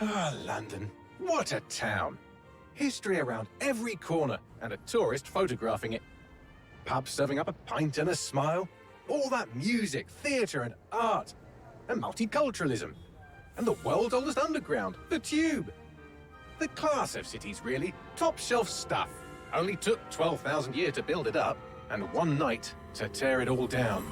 Ah, London. What a town. History around every corner, and a tourist photographing it. Pubs serving up a pint and a smile. All that music, theatre and art. And multiculturalism. And the world's oldest underground, the Tube. The class of cities, really. Top shelf stuff. Only took 12,000 years to build it up, and one night to tear it all down.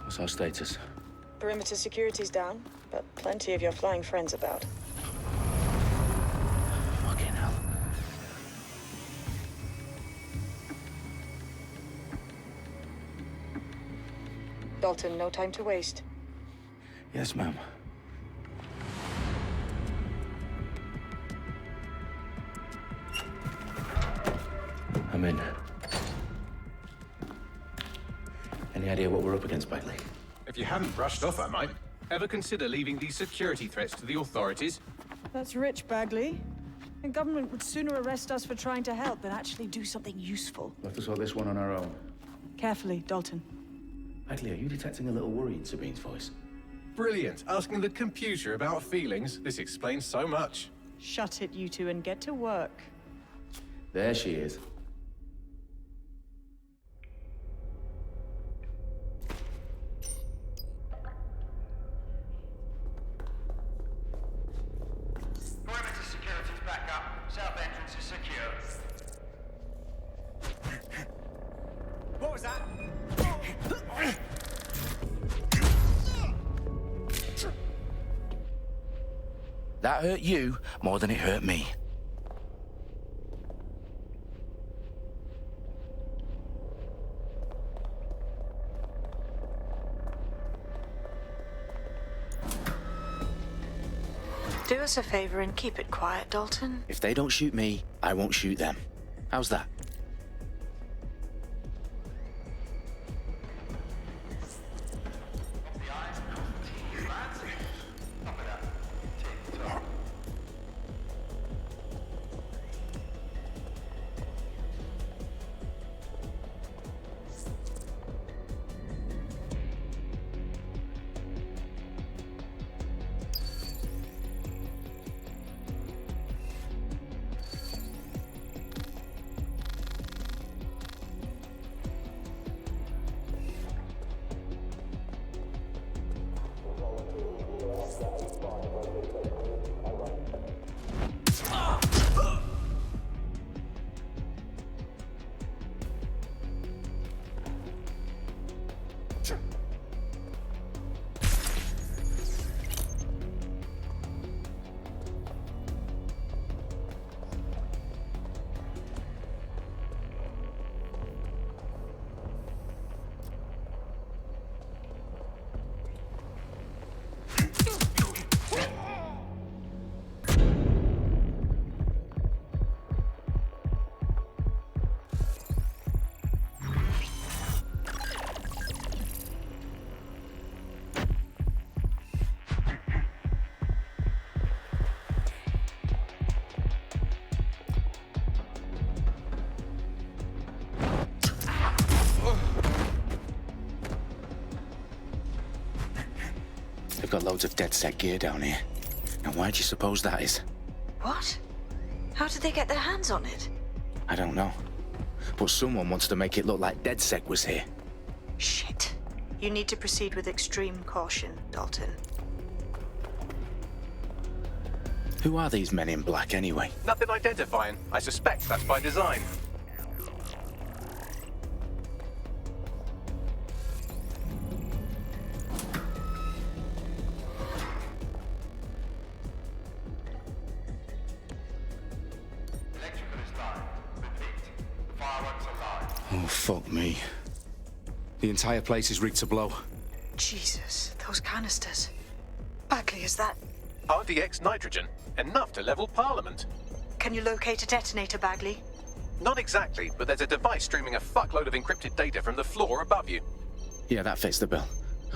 What's our status? Perimeter security's down, but plenty of your flying friends about. Fucking hell. Dalton, no time to waste. Yes, ma'am. I'm in. Any idea what we're up against, Bagley? If you hadn't brushed off, I might. Ever consider leaving these security threats to the authorities? That's rich, Bagley. The government would sooner arrest us for trying to help than actually do something useful. We'll have to sort this one on our own. Carefully, Dalton. Bagley, are you detecting a little worry in Sabine's voice? Brilliant. Asking the computer about feelings. This explains so much. Shut it, you two, and get to work. There she is. Perimeter security's back up. South entrance is secure. What was that? That hurt you more than it hurt me. Do us a favor and keep it quiet, Dalton. If they don't shoot me, I won't shoot them. How's that? They've got loads of dead-set gear down here. Now, why do you suppose that is? What? How did they get their hands on it? I don't know. But someone wants to make it look like DedSec was here. Shit. You need to proceed with extreme caution, Dalton. Who are these men in black, anyway? Nothing identifying. I suspect that's by design. Electrical is live. Repeat. Fireworks are live. Oh, fuck me. The entire place is rigged to blow. Jesus, those canisters. Bagley, is that... RDX nitrogen, enough to level Parliament. Can you locate a detonator, Bagley? Not exactly, but there's a device streaming a fuckload of encrypted data from the floor above you. Yeah, that fits the bill.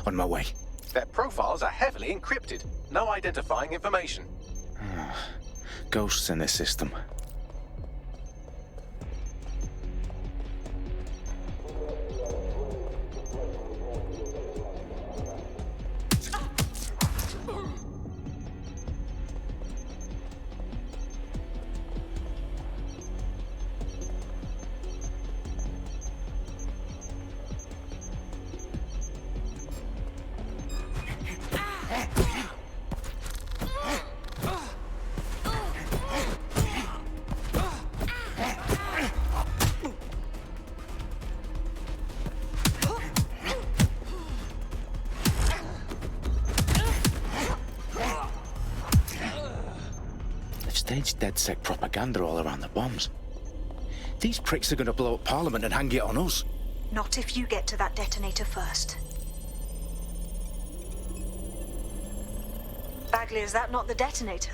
On my way. Their profiles are heavily encrypted. No identifying information. Ghosts in this system. Staged DedSec propaganda all around the bombs. These pricks are going to blow up Parliament and hang it on us. Not if you get to that detonator first. Bagley, is that not the detonator?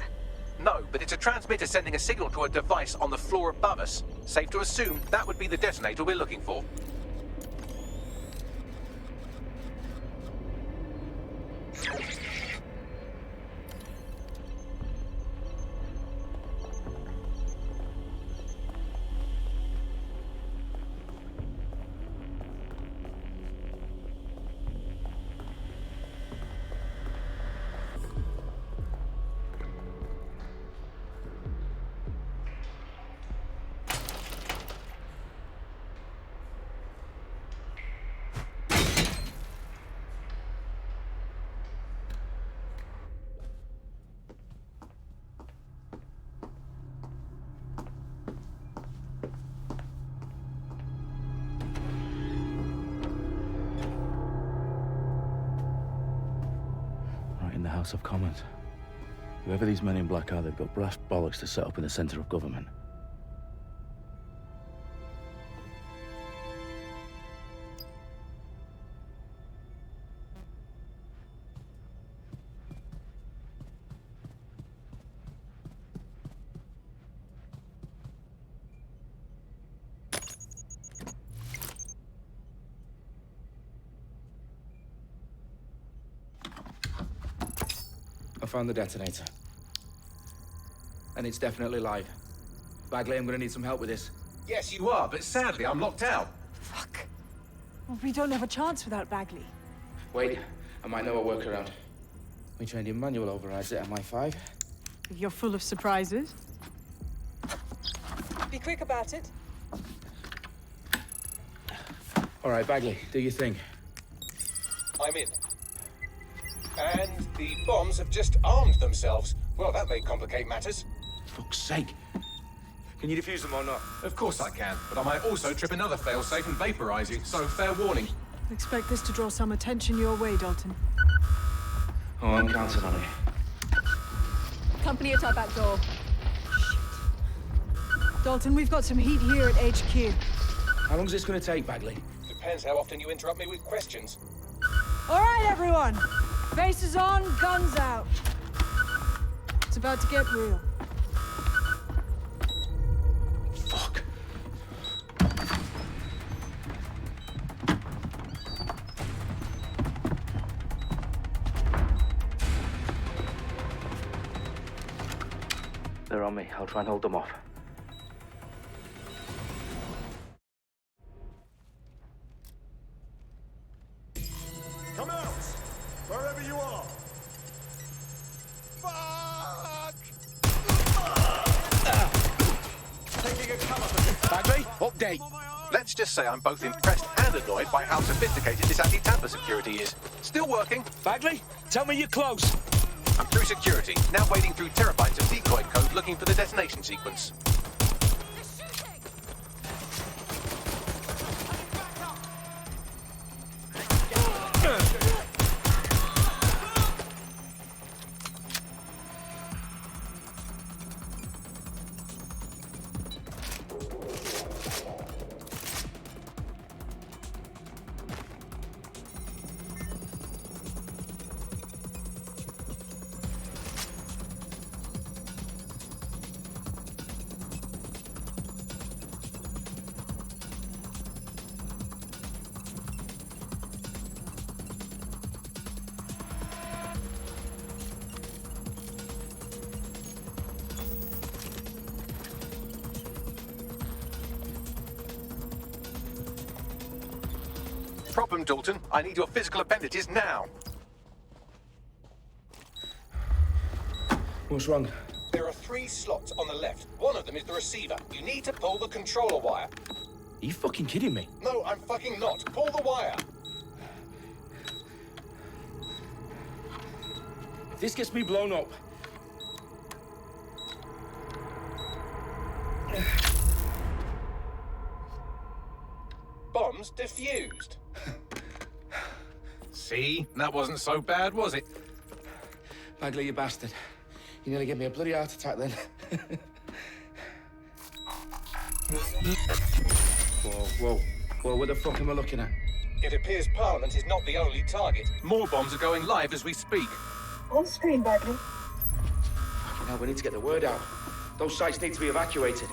No, but it's a transmitter sending a signal to a device on the floor above us. Safe to assume that would be the detonator we're looking for. The House of Commons. Whoever these men in black are, they've got brass bollocks to set up in the centre of government. I found the detonator. And it's definitely live. Bagley, I'm gonna need some help with this. Yes, you are, but sadly I'm locked out. Fuck. We don't have a chance without Bagley. Wait, I might know a workaround. We trained in manual overrides at MI5. You're full of surprises. Be quick about it. All right, Bagley, do your thing. I'm in. And the bombs have just armed themselves. Well, that may complicate matters. Fuck's sake. Can you defuse them or not? Of course I can, but I might also trip another failsafe and vaporize you, so fair warning. Expect this to draw some attention your way, Dalton. Oh, I'm counting on it. Company at our back door. Dalton, we've got some heat here at HQ. How long's this gonna take, Bagley? Depends how often you interrupt me with questions. All right, everyone. Faces on, guns out. It's about to get real. Fuck. They're on me. I'll try and hold them off. Come out! Wherever you are! Fuck! Taking a cover for Bagley, update. Let's just say I'm both impressed and annoyed by how sophisticated this anti-tamper security is. Still working. Bagley, tell me you're close. I'm through security, now wading through terabytes of decoy code looking for the detonation sequence. problem, Dalton. I need your physical appendages now. What's wrong? There are 3 slots on the left. One of them is the receiver. You need to pull the controller wire. Are you fucking kidding me? No, I'm fucking not. Pull the wire. If this gets me blown up... Bombs defused. See? That wasn't so bad, was it? Bagley, you bastard. You nearly gave me a bloody heart attack then. Whoa. What the fuck am I looking at? It appears Parliament is not the only target. More bombs are going live as we speak. On screen, Bagley. Fucking hell, we need to get the word out. Those sites need to be evacuated.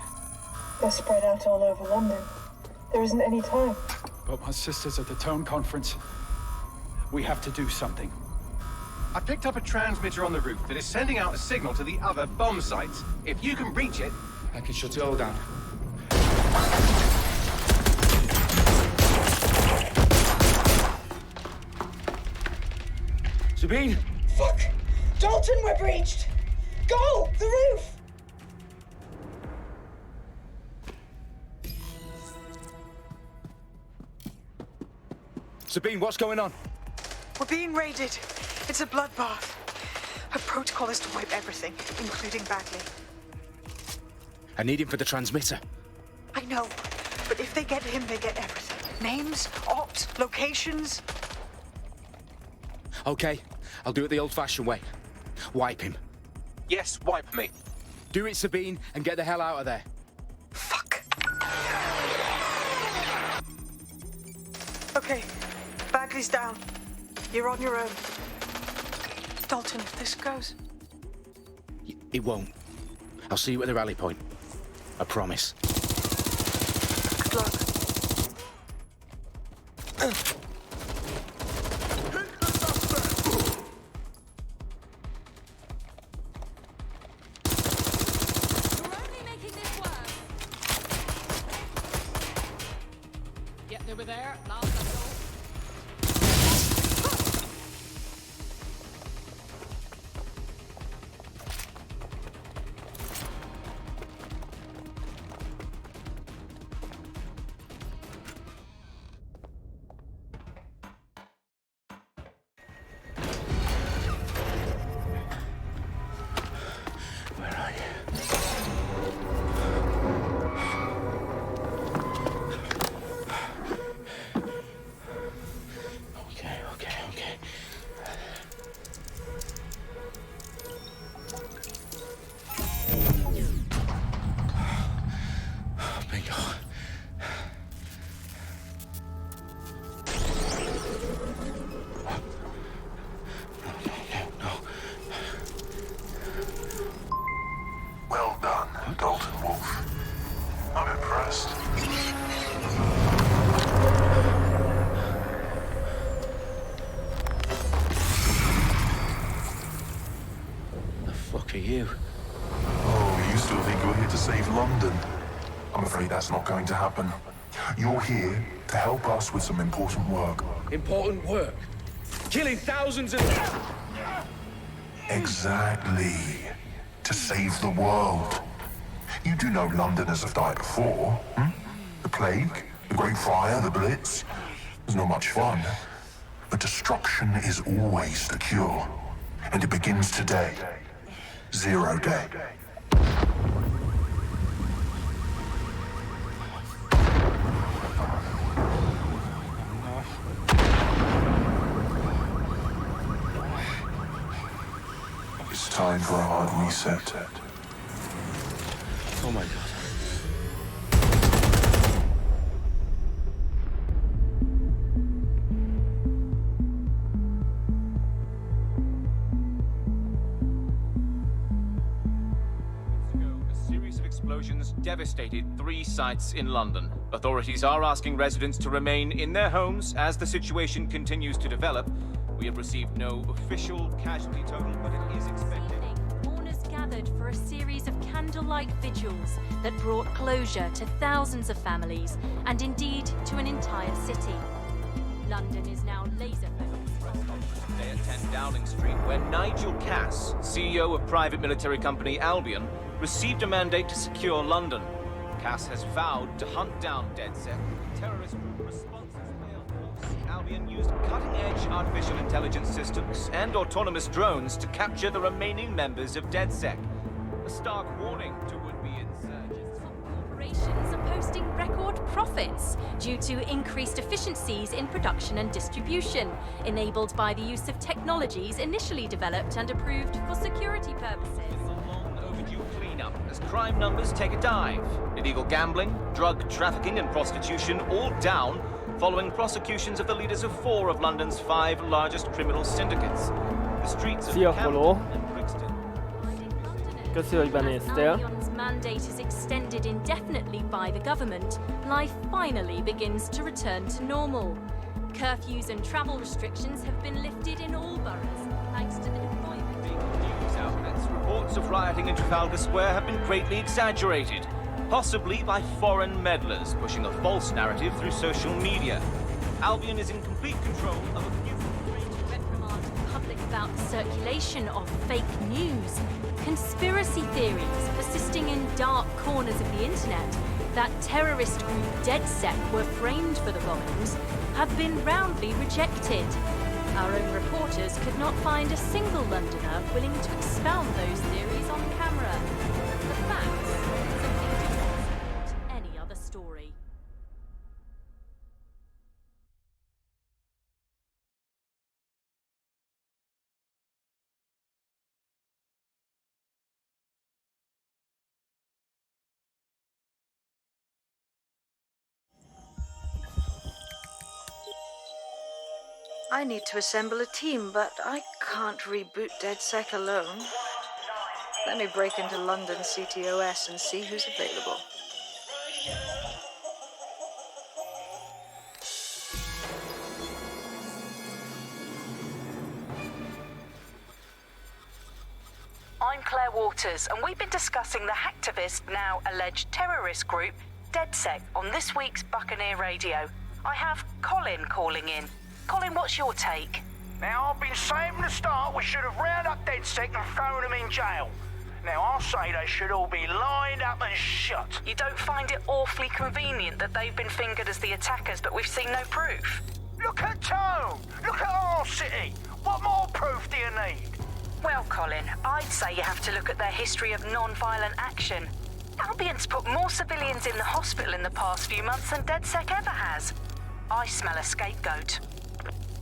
They're spread out all over London. There isn't any time. But my sister's at the town conference. We have to do something. I picked up a transmitter on the roof that is sending out a signal to the other bomb sites. If you can reach it... I can shut it all down. Sabine! Fuck! Dalton, we're breached! Go! The roof! Sabine, what's going on? We're being raided. It's a bloodbath. Her protocol is to wipe everything, including Bagley. I need him for the transmitter. I know, but if they get him, they get everything. Names, ops, locations. Okay, I'll do it the old-fashioned way. Wipe him. Yes, wipe me. Do it, Sabine, and get the hell out of there. Fuck. Okay, Bagley's down. You're on your own. Dalton, if this goes... It won't. I'll see you at the rally point. I promise. Good luck. You're only making this worse. Yep, they were there. Last I saw. Where are you? Okay. Bingo. No. Well done, Dalton Wolf. I'm impressed. The fuck are you? Oh, you still think you're here to save London? I'm afraid that's not going to happen. You're here to help us with some important work. Important work. Killing thousands of... Exactly. To save the world. You do know Londoners have died before, hmm? The plague, the Great Fire, the Blitz. It's not much fun. But destruction is always the cure. And it begins today. 0 day. It's time for a hard reset. Oh my God. A series of explosions devastated 3 sites in London. Authorities are asking residents to remain in their homes as the situation continues to develop. We have received no official casualty total, but it is expected. Mourners gathered for a series of candlelight vigils that brought closure to thousands of families and indeed to an entire city. London is now laser-focused. Today at 10 Downing Street, where Nigel Cass, CEO of private military company Albion, received a mandate to secure London. Cass has vowed to hunt down DedSec, the terrorist group responsible for Albion used cutting-edge artificial intelligence systems and autonomous drones to capture the remaining members of DedSec. A stark warning to would-be insurgents. Corporations are posting record profits due to increased efficiencies in production and distribution, enabled by the use of technologies initially developed and approved for security purposes. Cleanup as crime numbers take a dive. Illegal gambling, drug trafficking and prostitution all down following prosecutions of the leaders of 4 of London's 5 largest criminal syndicates. The streets of Camden and Brixton. Köszi, hogy benéztél. Albion's mandate is extended indefinitely by the government. Life finally begins to return to normal. Curfews and travel restrictions have been lifted in all boroughs, thanks to the deployment. News outlets, reports of rioting in Trafalgar Square have been greatly exaggerated, possibly by foreign meddlers pushing a false narrative through social media. Albion is in complete control of a few... reprimand the public about the circulation of fake news, conspiracy theories persisting in dark corners of the internet that terrorist group DedSec were framed for the bombings have been roundly rejected. Our own reporters could not find a single Londoner willing to expound those theories on camera. The facts simply do not support any other story. I need to assemble a team, but I can't reboot DedSec alone. Let me break into London CTOS and see who's available. I'm Claire Waters, and we've been discussing the hacktivist, now alleged terrorist group, DedSec, on this week's Buccaneer Radio. I have Colin calling in. Colin, what's your take? Now, I've been saying from the start we should have rounded up DedSec and thrown them in jail. Now, I'll say they should all be lined up and shot. You don't find it awfully convenient that they've been fingered as the attackers, but we've seen no proof? Look at Tone! Look at our city! What more proof do you need? Well, Colin, I'd say you have to look at their history of non-violent action. Albion's put more civilians in the hospital in the past few months than DedSec ever has. I smell a scapegoat.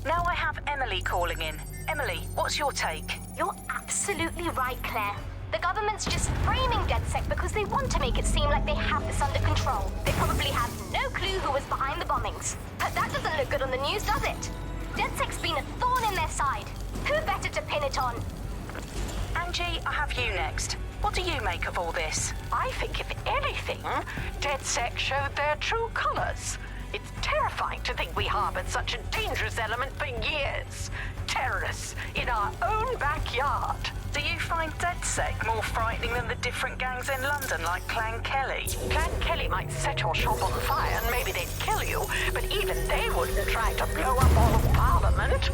Now I have Emily calling in. Emily, what's your take? You're absolutely right, Claire. The government's just framing DedSec because they want to make it seem like they have this under control. They probably have no clue who was behind the bombings. But that doesn't look good on the news, does it? DedSec's been a thorn in their side. Who better to pin it on? Angie, I have you next. What do you make of all this? I think, if anything, DedSec showed their true colors. It's terrifying to think we harbored such a dangerous element for years. Terrorists in our own backyard. Do you find DedSec more frightening than the different gangs in London, like Clan Kelly? Clan Kelly might set your shop on fire and maybe they'd kill you, but even they wouldn't try to blow up all of Parliament.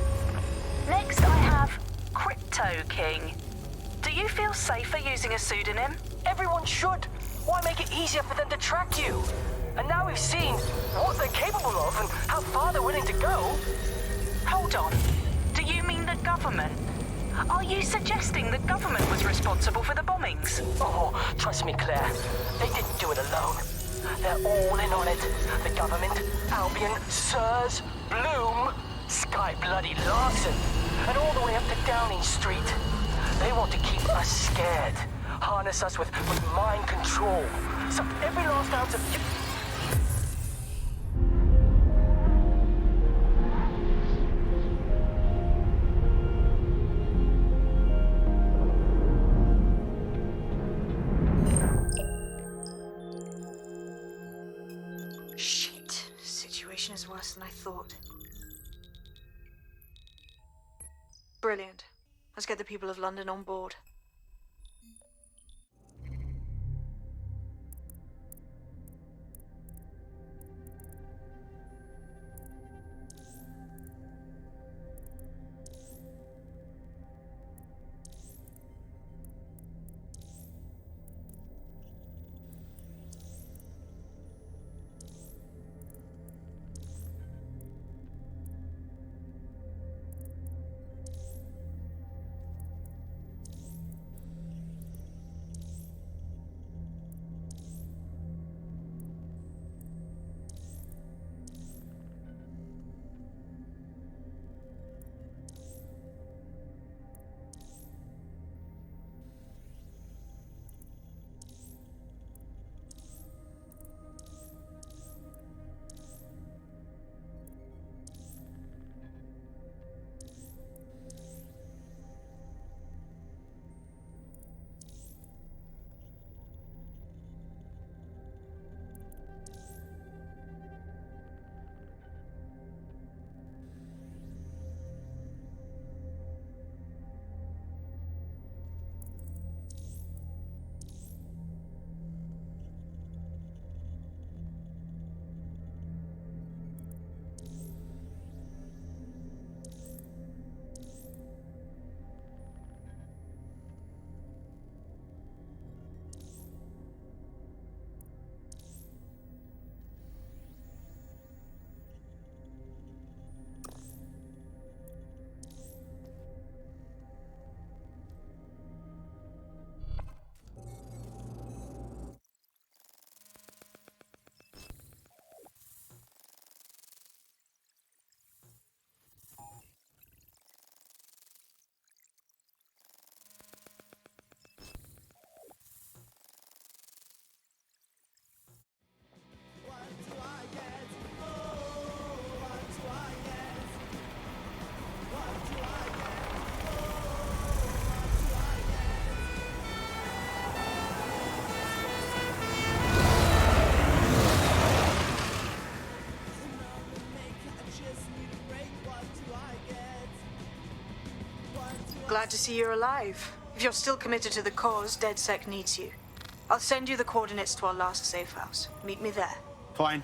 Next, I have Crypto King. Do you feel safer using a pseudonym? Everyone should. Why make it easier for them to track you? And now we've seen what they're capable of and how far they're willing to go. Hold on. Do you mean the government? Are you suggesting the government was responsible for the bombings? Oh, trust me, Claire. They didn't do it alone. They're all in on it. The government, Albion, Sirs, Bloom, Sky Bloody Larson, and all the way up to Downing Street. They want to keep us scared. Harness us with mind control. Suck every last ounce of... Shit. Situation is worse than I thought. Brilliant. Let's get the people of London on board. Glad to see you're alive. If you're still committed to the cause, DedSec needs you. I'll send you the coordinates to our last safe house. Meet me there. Fine.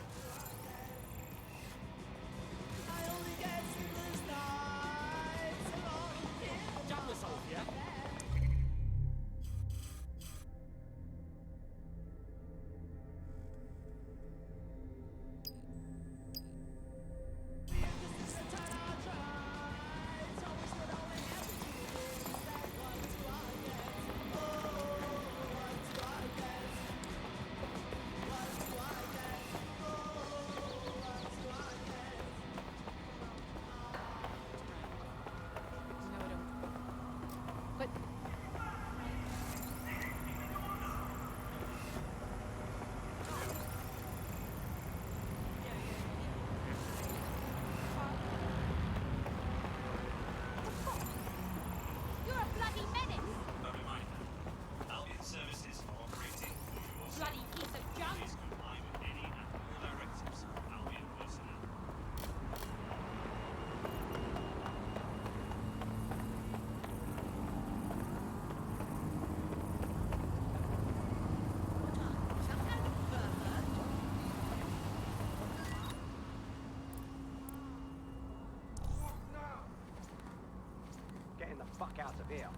Getting the fuck out of here.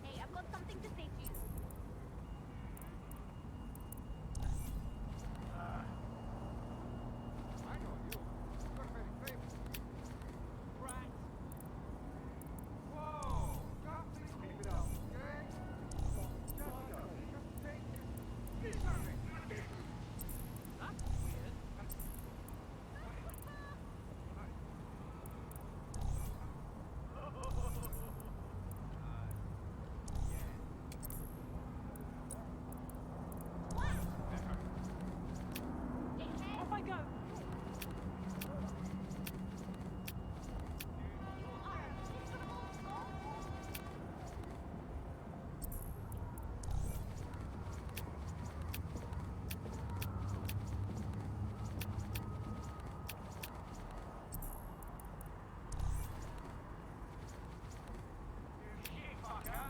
Hey, I've got something to say to you. Off I go.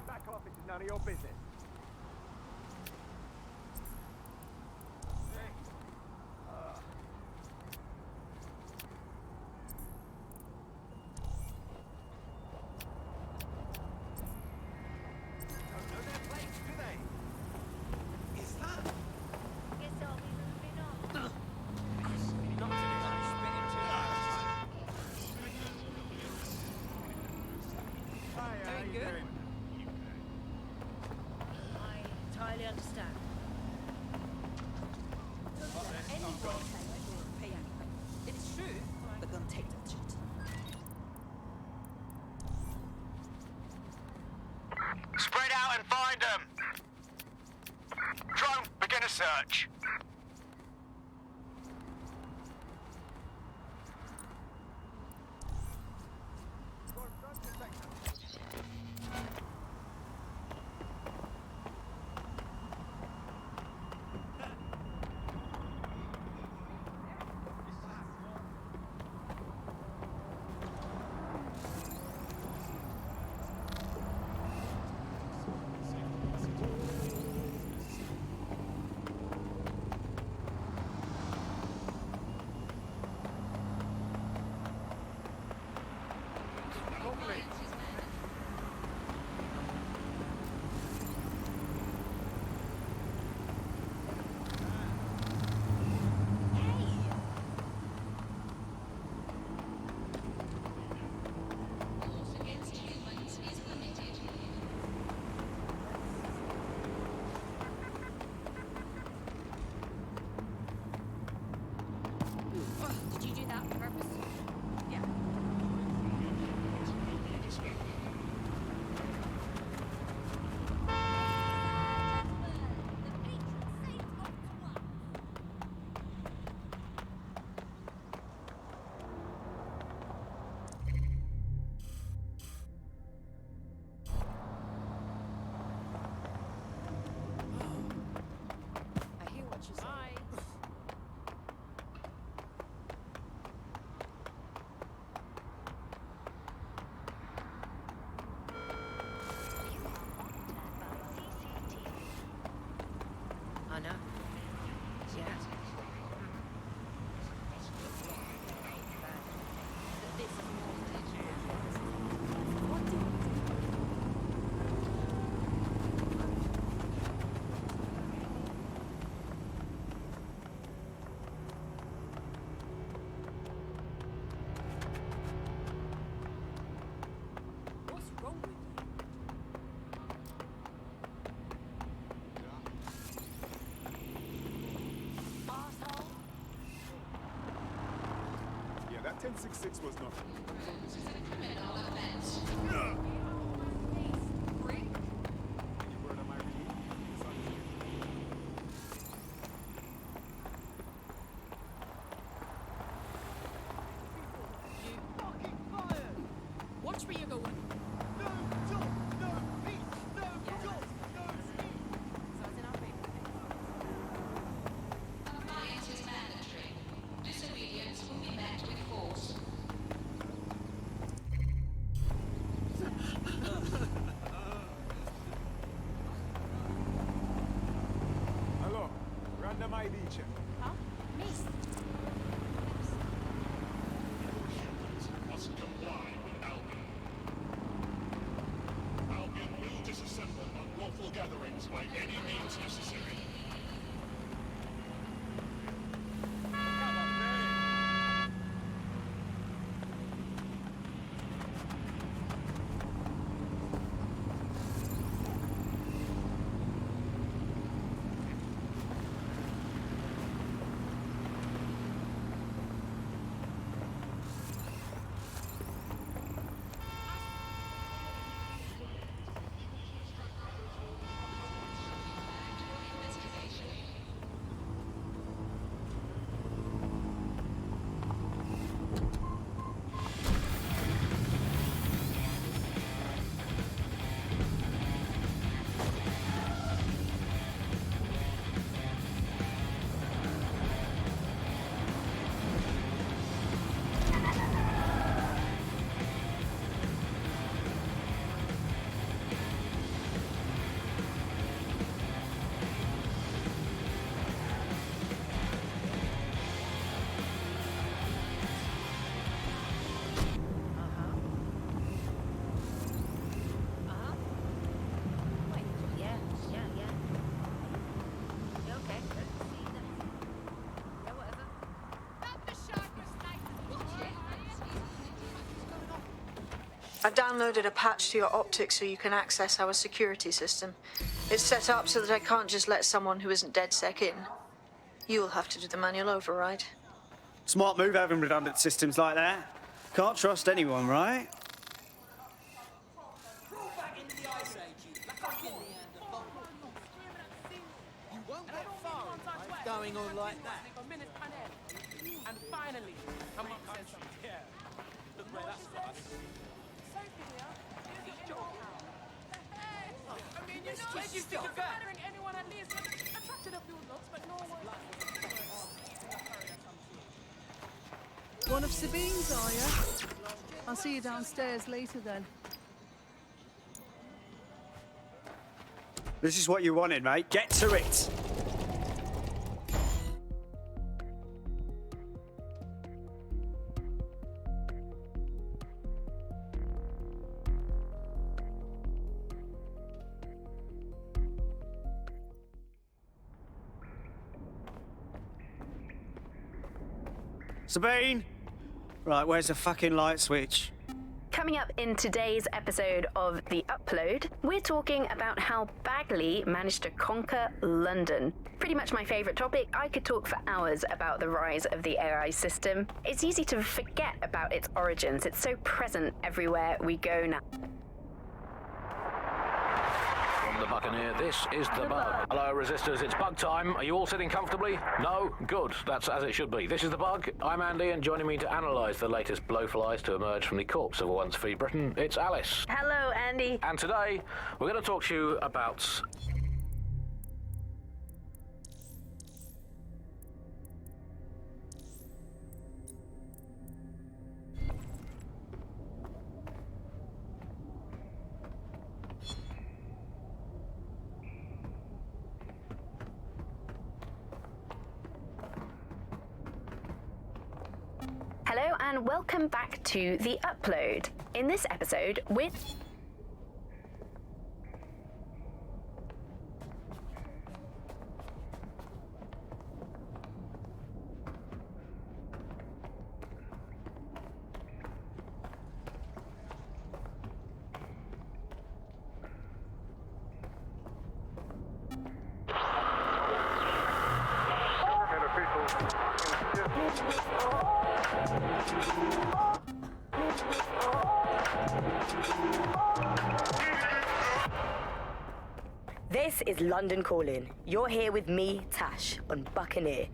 Back off, this is none of your business. Doing good? I entirely understand. It's true. They're gonna take that shit. Spread out and find them. Drone, begin a search. 1066 was not. Watch where you're going. Compliance is mandatory. Disobedience will be met with force. Hello, random ID check. Huh? Miss. Must comply with Albion. Albion will disassemble unlawful gatherings by any means necessary. I've downloaded a patch to your optics so you can access our security system. It's set up so that I can't just let someone who isn't DedSec in. You'll have to do the manual override. Smart move having redundant systems like that. Can't trust anyone, right? Going on like that. And finally, come up says something. Yeah. Look where that's got us. I mean, you know, where do you think of gathering anyone at least attracted a few looks, but no one. One of Sabine's, are you? I'll see you downstairs later then. This is what you wanted, mate. Get to it. Sabine! Right, where's the fucking light switch? Coming up in today's episode of The Upload, we're talking about how Bagley managed to conquer London. Pretty much my favourite topic. I could talk for hours about the rise of the AI system. It's easy to forget about its origins. It's so present everywhere we go now. From the Buccaneer, this is The Bug. Hello, Resistors, it's bug time. Are you all sitting comfortably? No? Good. That's as it should be. This is The Bug. I'm Andy, and joining me to analyse the latest blowflies to emerge from the corpse of a once free Britain, it's Alice. Hello, Andy. And today, we're going to talk to you about... Hello and welcome back to The Upload. In this episode, we're... This is London Calling. You're here with me, Tash, on Buccaneer.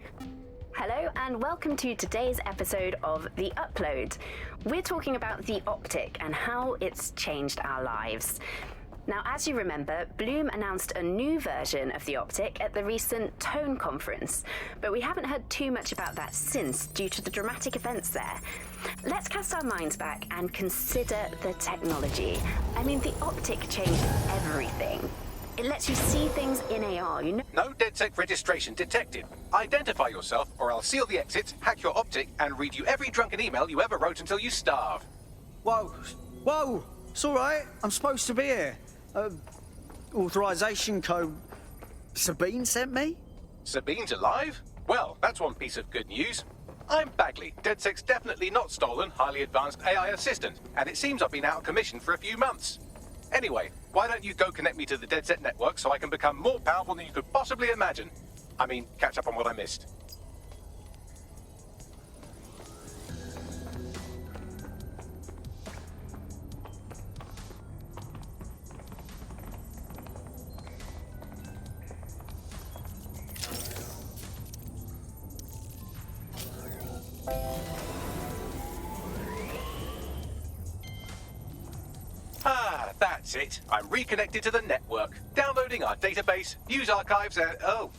Hello and welcome to today's episode of The Upload. We're talking about the optic and how it's changed our lives. Now, as you remember, Bloom announced a new version of the optic at the recent Tone conference, but we haven't heard too much about that since due to the dramatic events there. Let's cast our minds back and consider the technology. I mean, the optic changed everything. It lets you see things in AR, you know? No DedSec registration detected. Identify yourself or I'll seal the exits, hack your optic, and read you every drunken email you ever wrote until you starve. Whoa! It's all right. I'm supposed to be here. Authorization code Sabine sent me? Sabine's alive? Well, that's one piece of good news. I'm Bagley, DedSec's definitely not stolen, highly advanced AI assistant, and it seems I've been out of commission for a few months. Anyway, why don't you go connect me to the DedSec network so I can become more powerful than you could possibly imagine? I mean, catch up on what I missed. That's it. I'm reconnected to the network, downloading our database, news archives, and oh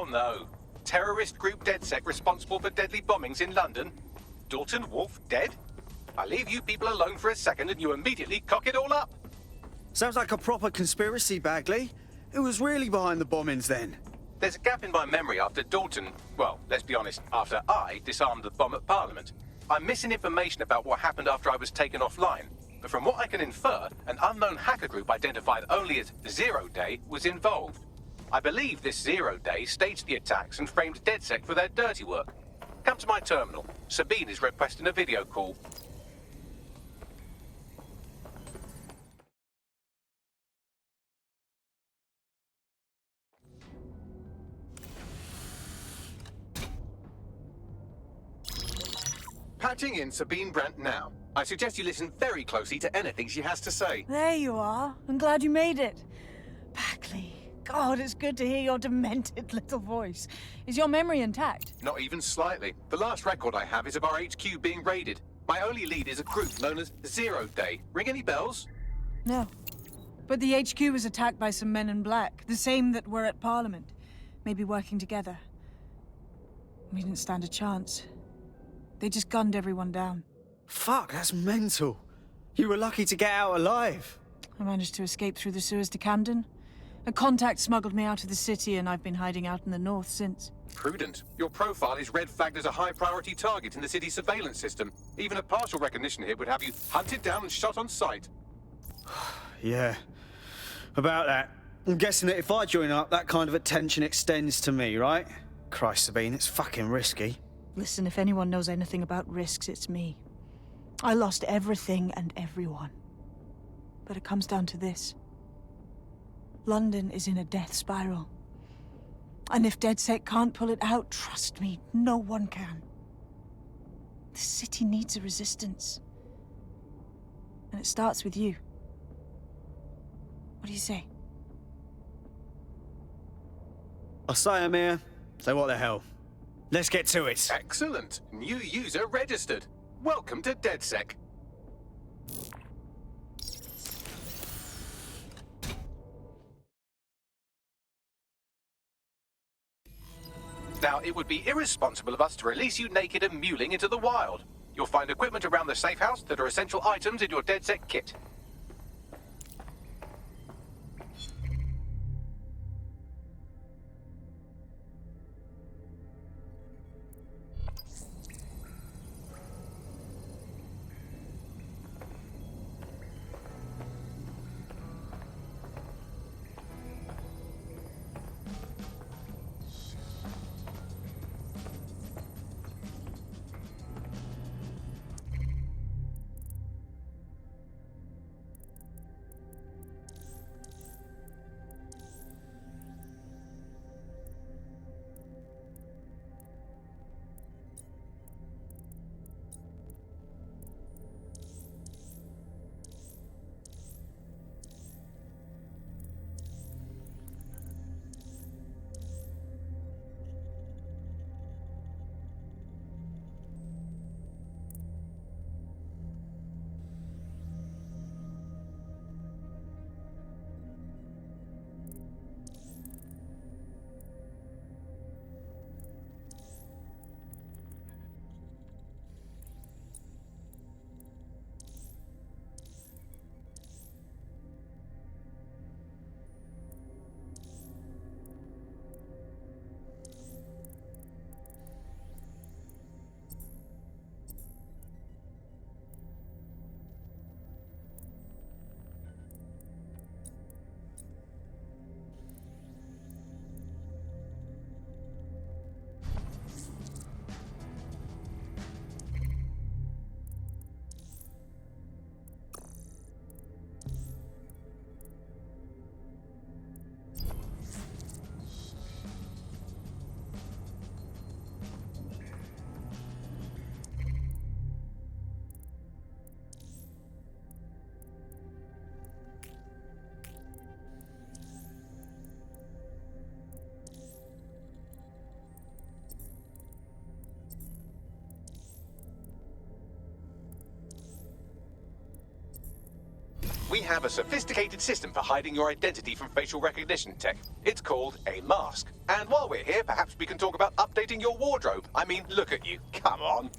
no. Terrorist group DedSec responsible for deadly bombings in London. Dalton Wolf dead? I leave you people alone for a second and you immediately cock it all up. Sounds like a proper conspiracy, Bagley. Who was really behind the bombings then? There's a gap in my memory after Dalton, well, let's be honest, after I disarmed the bomb at Parliament. I'm missing information about what happened after I was taken offline. But from what I can infer, an unknown hacker group identified only as Zero Day was involved. I believe this Zero Day staged the attacks and framed DedSec for their dirty work. Come to my terminal. Sabine is requesting a video call. Patching in Sabine Brandt now. I suggest you listen very closely to anything she has to say. There you are. I'm glad you made it. Bagley, God, it's good to hear your demented little voice. Is your memory intact? Not even slightly. The last record I have is of our HQ being raided. My only lead is a group known as Zero Day. Ring any bells? No. But the HQ was attacked by some men in black, the same that were at Parliament. Maybe working together. We didn't stand a chance. They just gunned everyone down. Fuck, that's mental. You were lucky to get out alive. I managed to escape through the sewers to Camden. A contact smuggled me out of the city and I've been hiding out in the north since. Prudent. Your profile is red flagged as a high-priority target in the city's surveillance system. Even a partial recognition here would have you hunted down and shot on sight. Yeah, about that. I'm guessing that if I join up, that kind of attention extends to me, right? Christ, Sabine, it's fucking risky. Listen, if anyone knows anything about risks, it's me. I lost everything and everyone. But it comes down to this. London is in a death spiral. And if DedSec can't pull it out, trust me, no one can. The city needs a resistance. And it starts with you. What do you say? I say, Amir. So what the hell? Let's get to it. Excellent. New user registered. Welcome to DedSec. Now, it would be irresponsible of us to release you naked and mewling into the wild. You'll find equipment around the safe house that are essential items in your DedSec kit. We have a sophisticated system for hiding your identity from facial recognition tech. It's called a mask. And while we're here, perhaps we can talk about updating your wardrobe. I mean, look at you. Come on.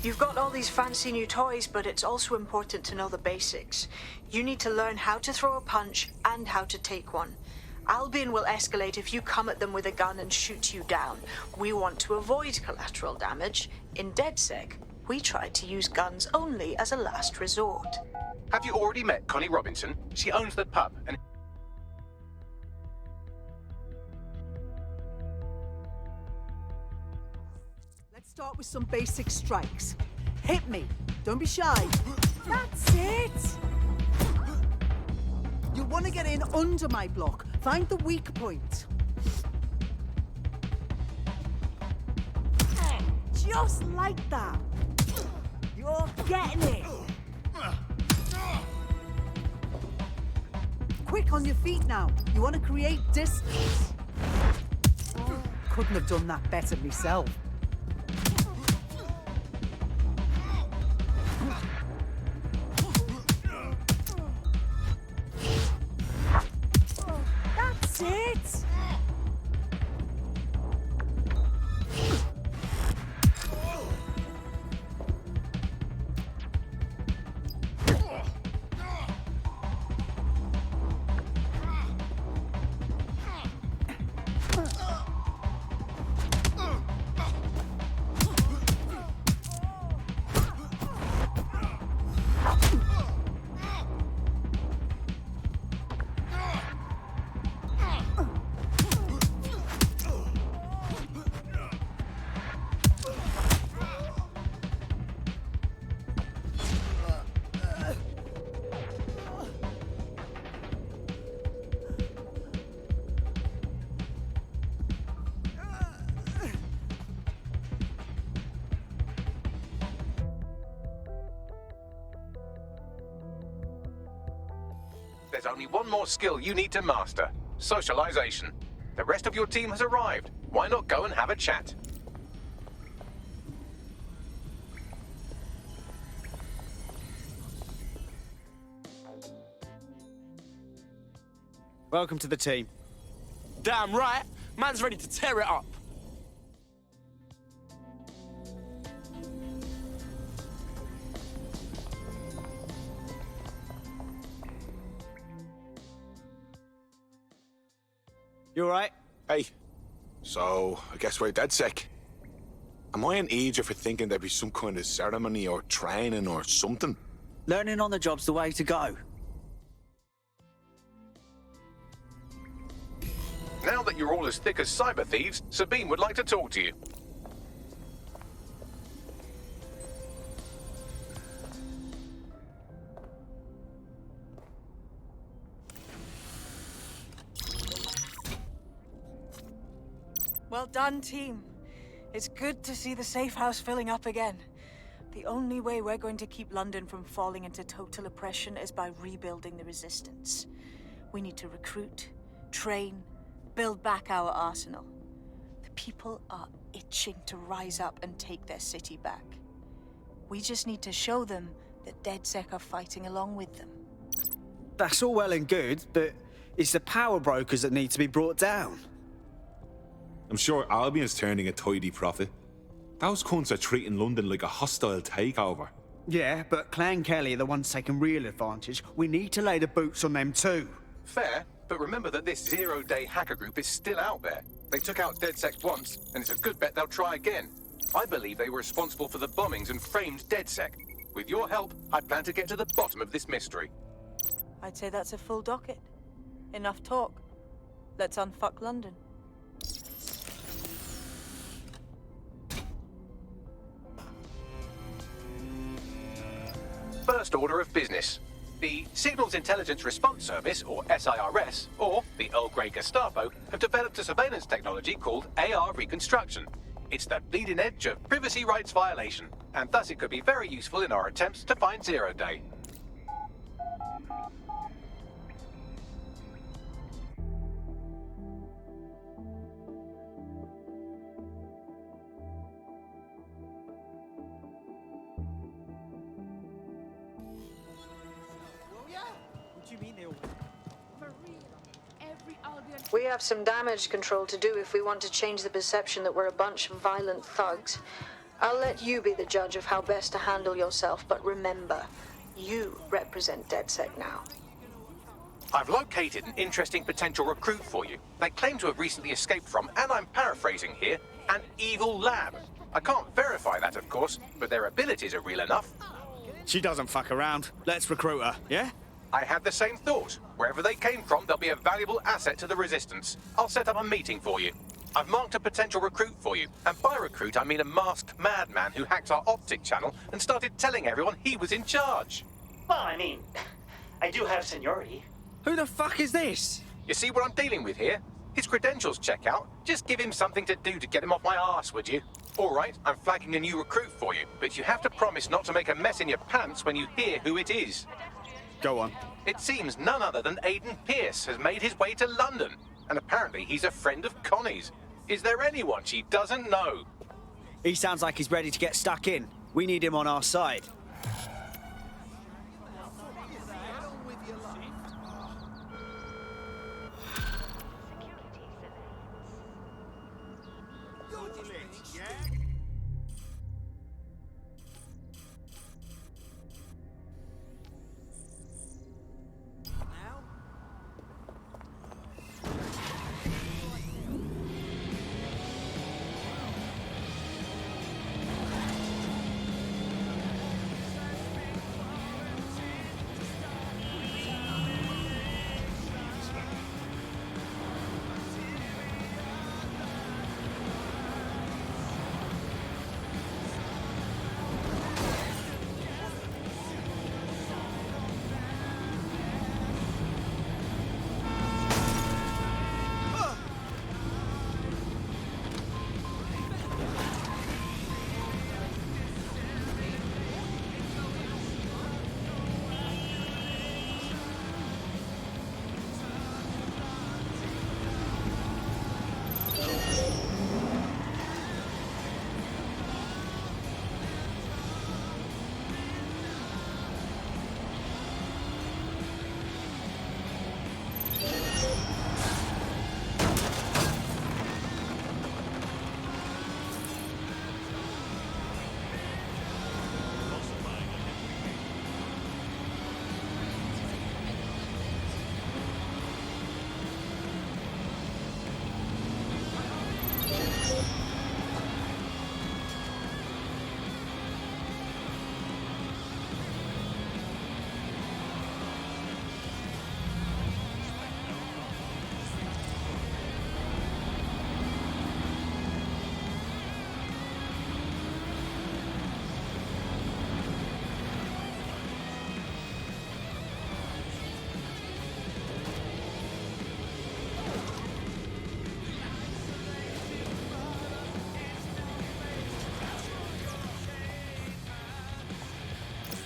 You've got all these fancy new toys, but it's also important to know the basics. You need to learn how to throw a punch and how to take one. Albion will escalate if you come at them with a gun and shoot you down. We want to avoid collateral damage. In DedSec, we try to use guns only as a last resort. Have you already met Connie Robinson? She owns the pub and... Let's start with some basic strikes. Hit me. Don't be shy. That's it. You want to get in under my block. Find the weak point. Just like that. You're getting it. Quick on your feet now. You want to create distance. Couldn't have done that better myself. There's only one more skill you need to master. Socialization. The rest of your team has arrived. Why not go and have a chat? Welcome to the team. Damn right. Man's ready to tear it up. You alright? Hey. So, I guess we're dead sick. Am I an idiot for thinking there'd be some kind of ceremony or training or something? Learning on the job's the way to go. Now that you're all as thick as cyber thieves, Sabine would like to talk to you. Well done, team. It's good to see the safe house filling up again. The only way we're going to keep London from falling into total oppression is by rebuilding the resistance. We need to recruit, train, build back our arsenal. The people are itching to rise up and take their city back. We just need to show them that DedSec are fighting along with them. That's all well and good, but it's the power brokers that need to be brought down. I'm sure Albion's turning a tidy profit. Those cunts are treating London like a hostile takeover. Yeah, but Clan Kelly are the ones taking real advantage. We need to lay the boots on them too. Fair, but remember that this zero-day hacker group is still out there. They took out DedSec once, and it's a good bet they'll try again. I believe they were responsible for the bombings and framed DedSec. With your help, I plan to get to the bottom of this mystery. I'd say that's a full docket. Enough talk. Let's unfuck London. First order of business. The Signals Intelligence Response Service, or SIRS, or the Earl Grey Gestapo, have developed a surveillance technology called AR Reconstruction. It's the bleeding edge of privacy rights violation, and thus it could be very useful in our attempts to find Zero Day. We have some damage control to do if we want to change the perception that we're a bunch of violent thugs. I'll let you be the judge of how best to handle yourself, but remember, you represent DedSec now. I've located an interesting potential recruit for you. They claim to have recently escaped from, and I'm paraphrasing here, an evil lab. I can't verify that, of course, but their abilities are real enough. She doesn't fuck around. Let's recruit her, yeah? I had the same thought. Wherever they came from, they'll be a valuable asset to the Resistance. I'll set up a meeting for you. I've marked a potential recruit for you, and by recruit I mean a masked madman who hacked our optic channel and started telling everyone he was in charge. Well, I mean, I do have seniority. Who the fuck is this? You see what I'm dealing with here? His credentials check out. Just give him something to do to get him off my arse, would you? All right, I'm flagging a new recruit for you, but you have to promise not to make a mess in your pants when you hear who it is. Go on. It seems none other than Aidan Pierce has made his way to London, and apparently he's a friend of Connie's. Is there anyone she doesn't know? He sounds like he's ready to get stuck in. We need him on our side.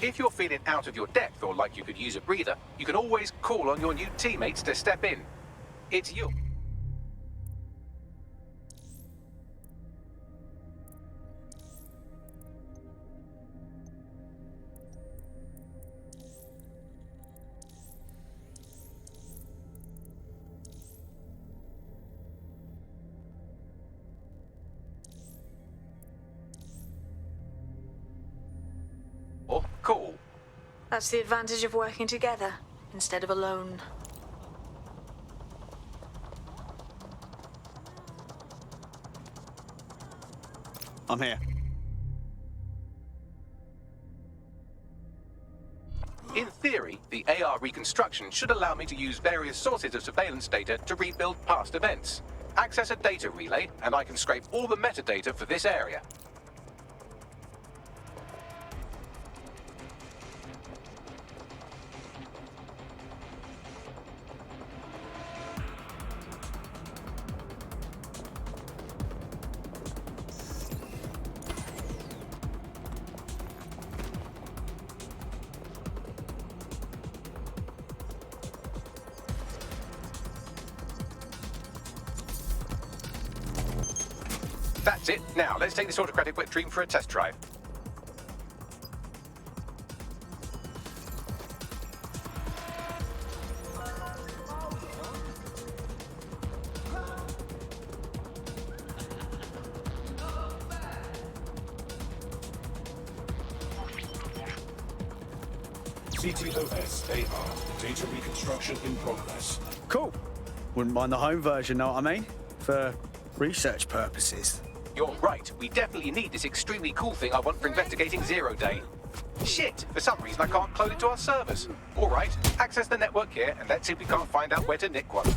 If you're feeling out of your depth or like you could use a breather, you can always call on your new teammates to step in. It's you. Cool. That's the advantage of working together instead of alone. I'm here. In theory, the AR reconstruction should allow me to use various sources of surveillance data to rebuild past events. Access a data relay, and I can scrape all the metadata for this area. That's it. Now, let's take this autocratic wet dream for a test drive. CTOS AR. Data reconstruction in progress. Cool. Wouldn't mind the home version, know what I mean? For research purposes. You're right. We definitely need this extremely cool thing I want for investigating Zero Day. Shit! For some reason I can't clone it to our servers. All right, access the network here, and let's see if we can't find out where to nick one.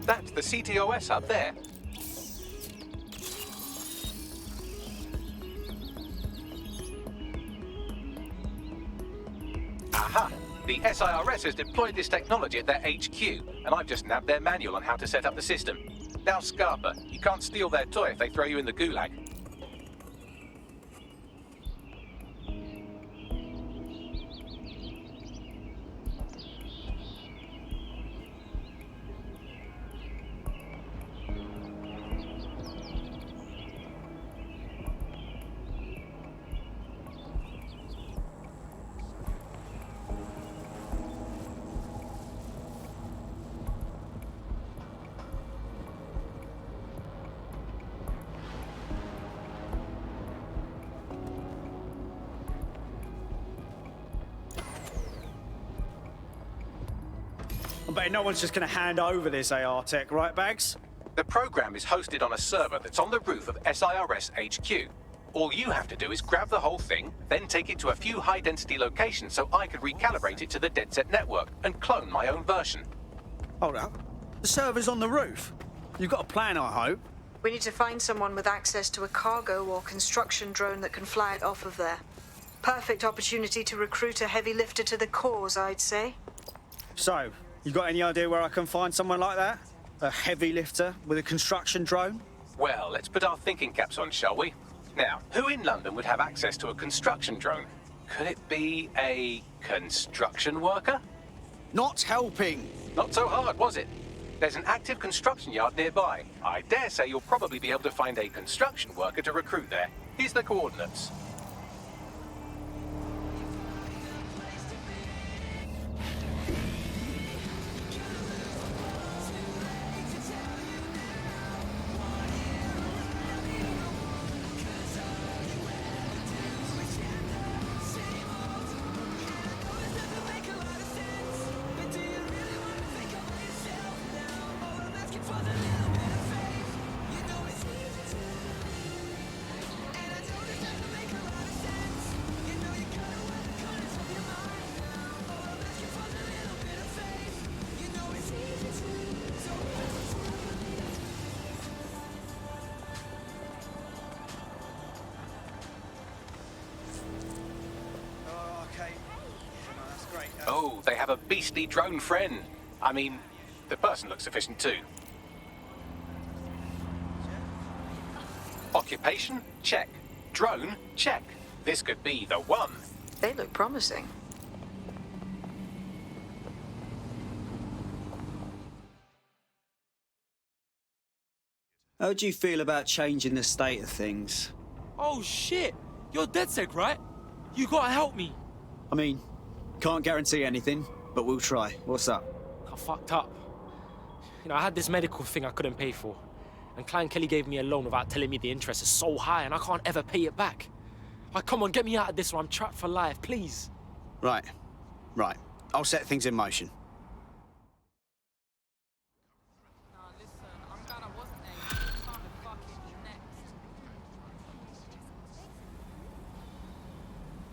That's the CTOS up there. Aha! The SIRS has deployed this technology at their HQ, and I've just nabbed their manual on how to set up the system. Now, Scarpa, you can't steal their toy if they throw you in the gulag. I bet no one's just going to hand over this AR tech, right, Bags? The program is hosted on a server that's on the roof of SIRS HQ. All you have to do is grab the whole thing, then take it to a few high-density locations so I can recalibrate it to the DedSec network and clone my own version. Hold up. The server's on the roof. You've got a plan, I hope. We need to find someone with access to a cargo or construction drone that can fly it off of there. Perfect opportunity to recruit a heavy lifter to the cause, I'd say. So, you got any idea where I can find someone like that? A heavy lifter with a construction drone? Well, let's put our thinking caps on, shall we? Now, who in London would have access to a construction drone? Could it be a construction worker? Not helping. Not so hard, was it? There's an active construction yard nearby. I dare say you'll probably be able to find a construction worker to recruit there. Here's the coordinates. Oh, they have a beastly drone friend. I mean, the person looks sufficient too. Occupation? Check. Drone? Check. This could be the one. They look promising. How do you feel about changing the state of things? Oh shit! You're DedSec, right? You gotta help me. I mean, can't guarantee anything, but we'll try. What's up? I fucked up. You know, I had this medical thing I couldn't pay for. And Klein Kelly gave me a loan without telling me the interest is so high and I can't ever pay it back. Like, come on, get me out of this or I'm trapped for life, please. Right. I'll set things in motion.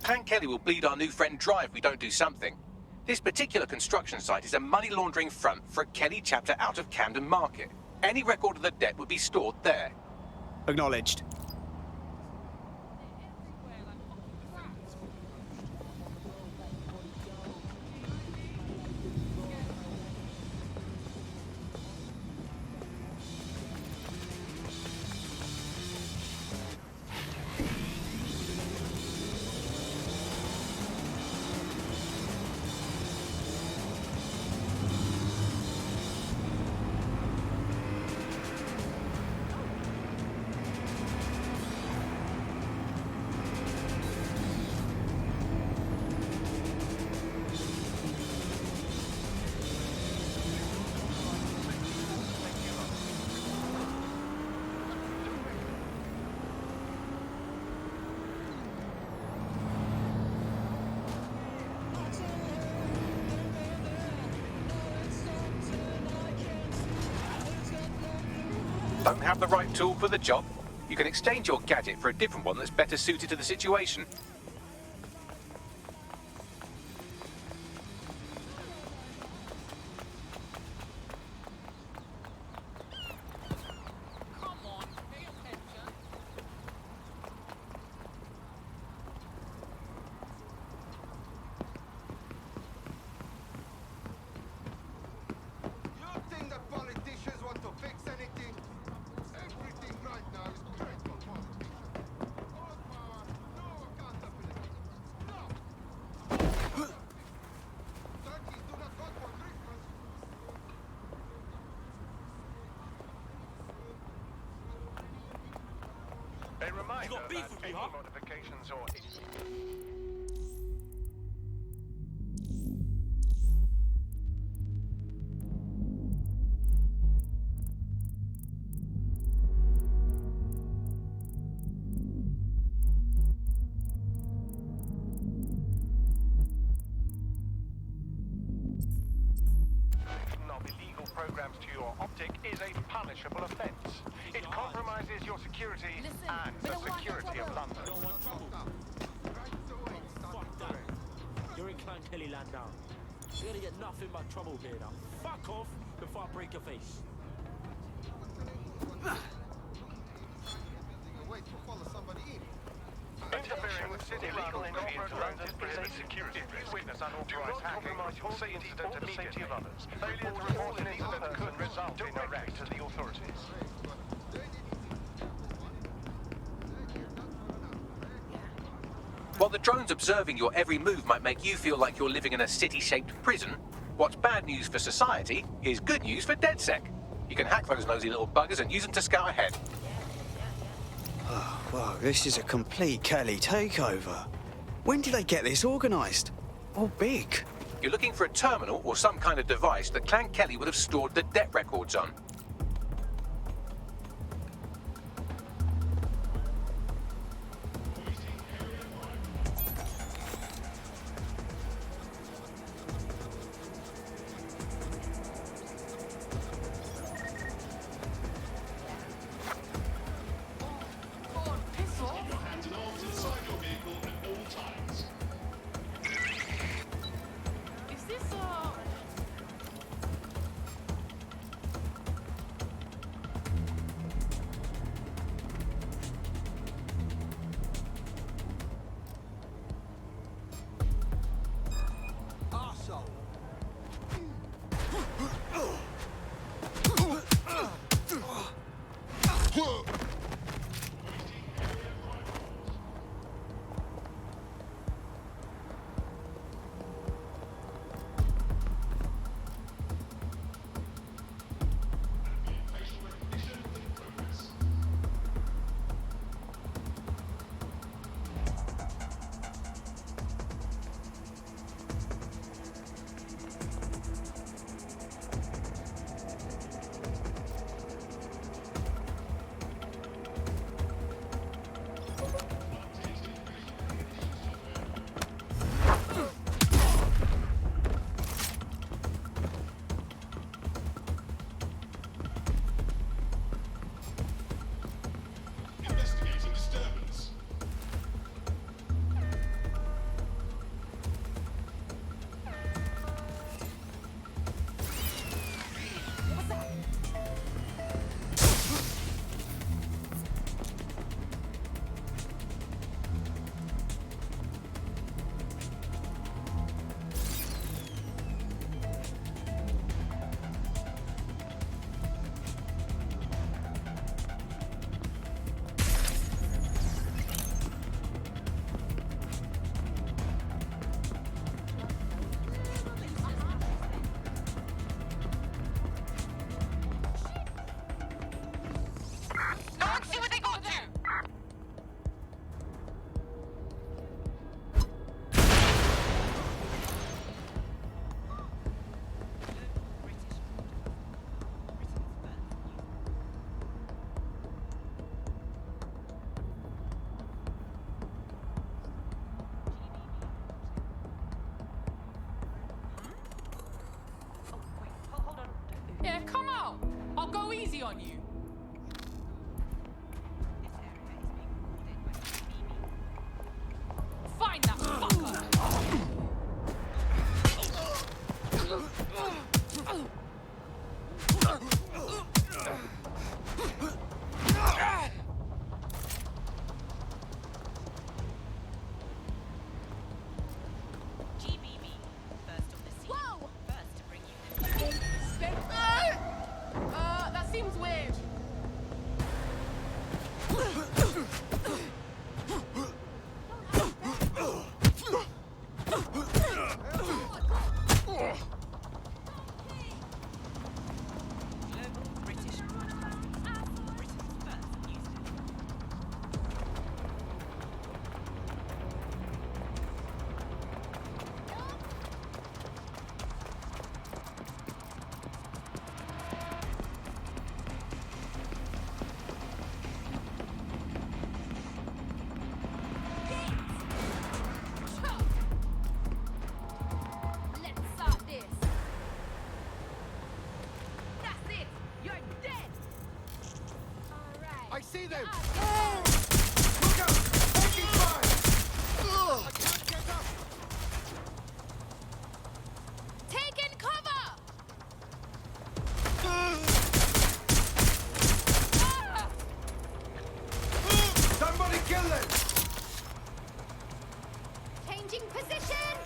Klein Kelly will bleed our new friend dry if we don't do something. This particular construction site is a money laundering front for a Kelly chapter out of Camden Market. Any record of the debt would be stored there. Acknowledged. Don't have the right tool for the job? You can exchange your gadget for a different one that's better suited to the situation. You got beef with me, huh? Modifications or... illegal programs to your optic is a punishable offence. It compromises your security and the security of London. Fuck that. You're in Klein Kelly land now. You're gonna get nothing but trouble here now. Fuck off before I break your face. Interfering with city illegal entry into London is a security risk. Witness unauthorized hacking will see incident to the safety of others. Failure to report an incident could result in arrest to the authorities. While the drones observing your every move might make you feel like you're living in a city-shaped prison, what's bad news for society is good news for DedSec. You can hack those nosy little buggers and use them to scout ahead. Oh, wow, this is a complete Kelly takeover. When did they get this organised? Or big? You're looking for a terminal or some kind of device that Clan Kelly would have stored the debt records on. Yeah, come out! I'll go easy on you. Find that fucker! That seems weird. I see them! Look out! Taking fire! I can't get up! Taking cover! Somebody kill them! Changing position!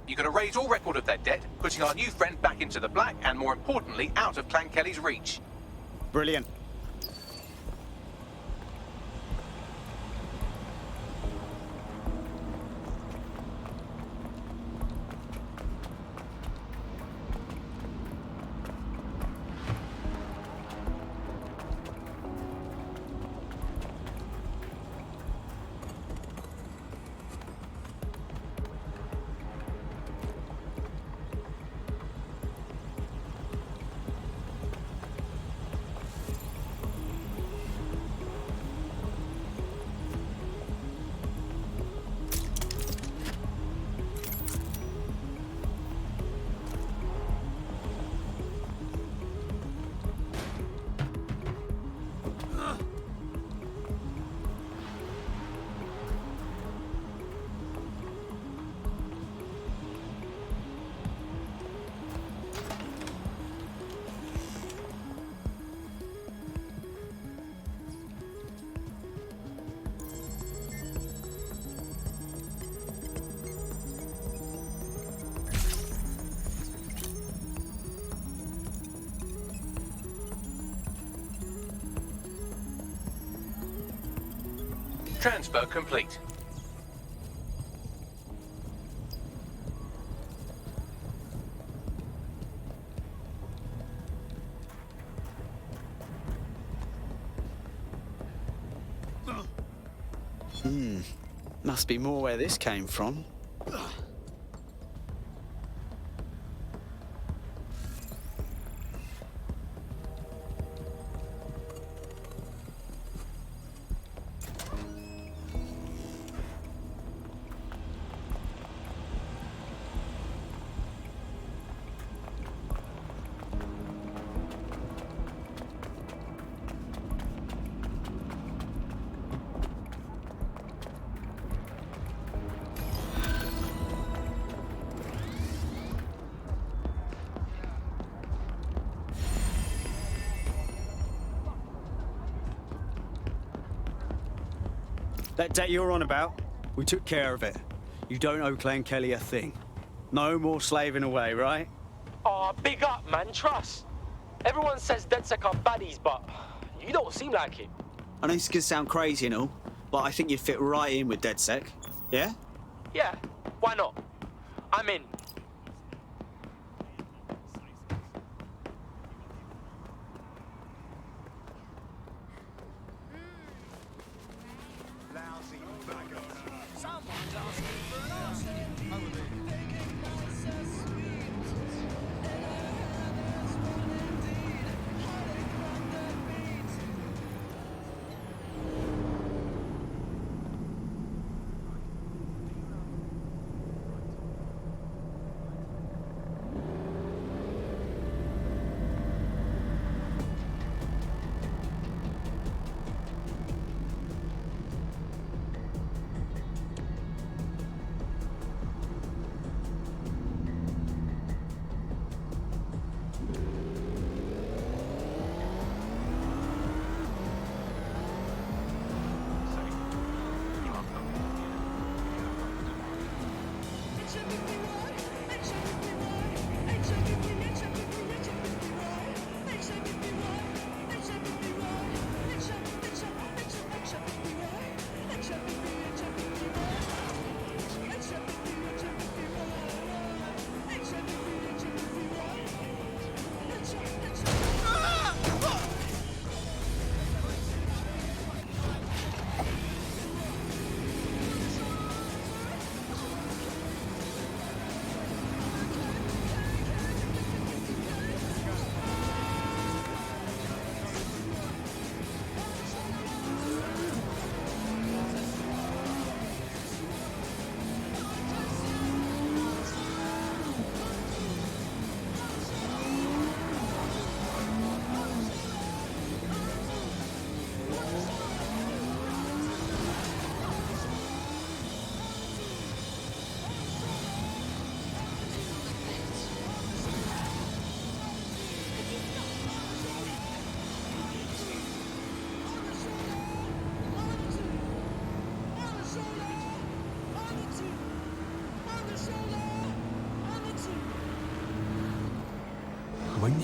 You can erase all record of their debt, putting our new friend back into the black and, more importantly, out of Clan Kelly's reach. Brilliant. Transfer complete. Must be more where this came from. That debt you're on about, we took care of it. You don't owe Clan Kelly a thing. No more slaving away, right? Oh, big up, man, trust. Everyone says DedSec are baddies, but you don't seem like it. I know this can sound crazy and all, but I think you'd fit right in with DedSec. Yeah? Yeah, why not? I'm in.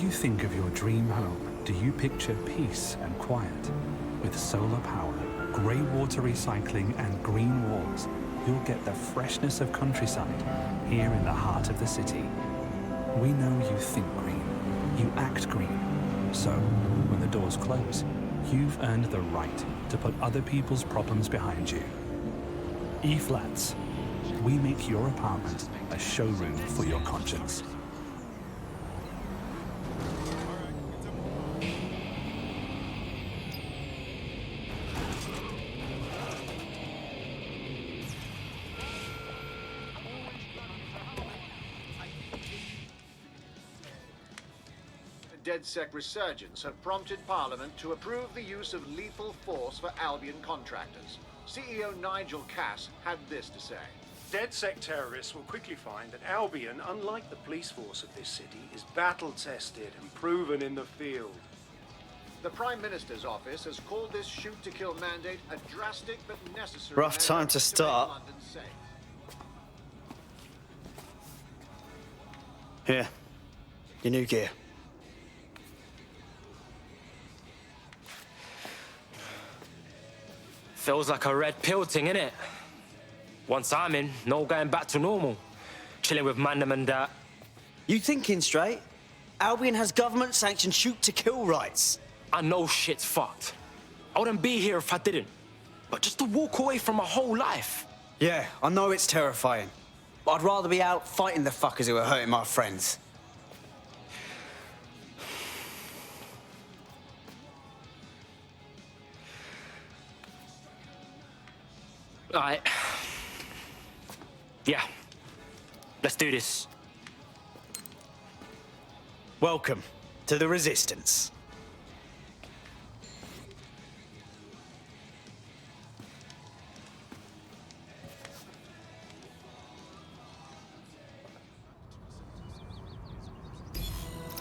you think of your dream home, do you picture peace and quiet? With solar power, grey water recycling and green walls, you'll get the freshness of countryside here in the heart of the city. We know you think green, you act green. So, when the doors close, you've earned the right to put other people's problems behind you. E-Flats. We make your apartment a showroom for your conscience. DedSec resurgence have prompted Parliament to approve the use of lethal force for Albion contractors. CEO Nigel Cass had this to say. DedSec terrorists will quickly find that Albion, unlike the police force of this city, is battle-tested and proven in the field. The Prime Minister's office has called this shoot-to-kill mandate a drastic but necessary Rough time to start. make London safe. Here. Your new gear. Feels like a red pill thing, innit? Once I'm in, no going back to normal. Chilling with Mandem and that. You thinking straight? Albion has government-sanctioned shoot-to-kill rights. I know shit's fucked. I wouldn't be here if I didn't. But just to walk away from my whole life. Yeah, I know it's terrifying. But I'd rather be out fighting the fuckers who are hurting my friends. Alright. Yeah. Let's do this. Welcome to the Resistance.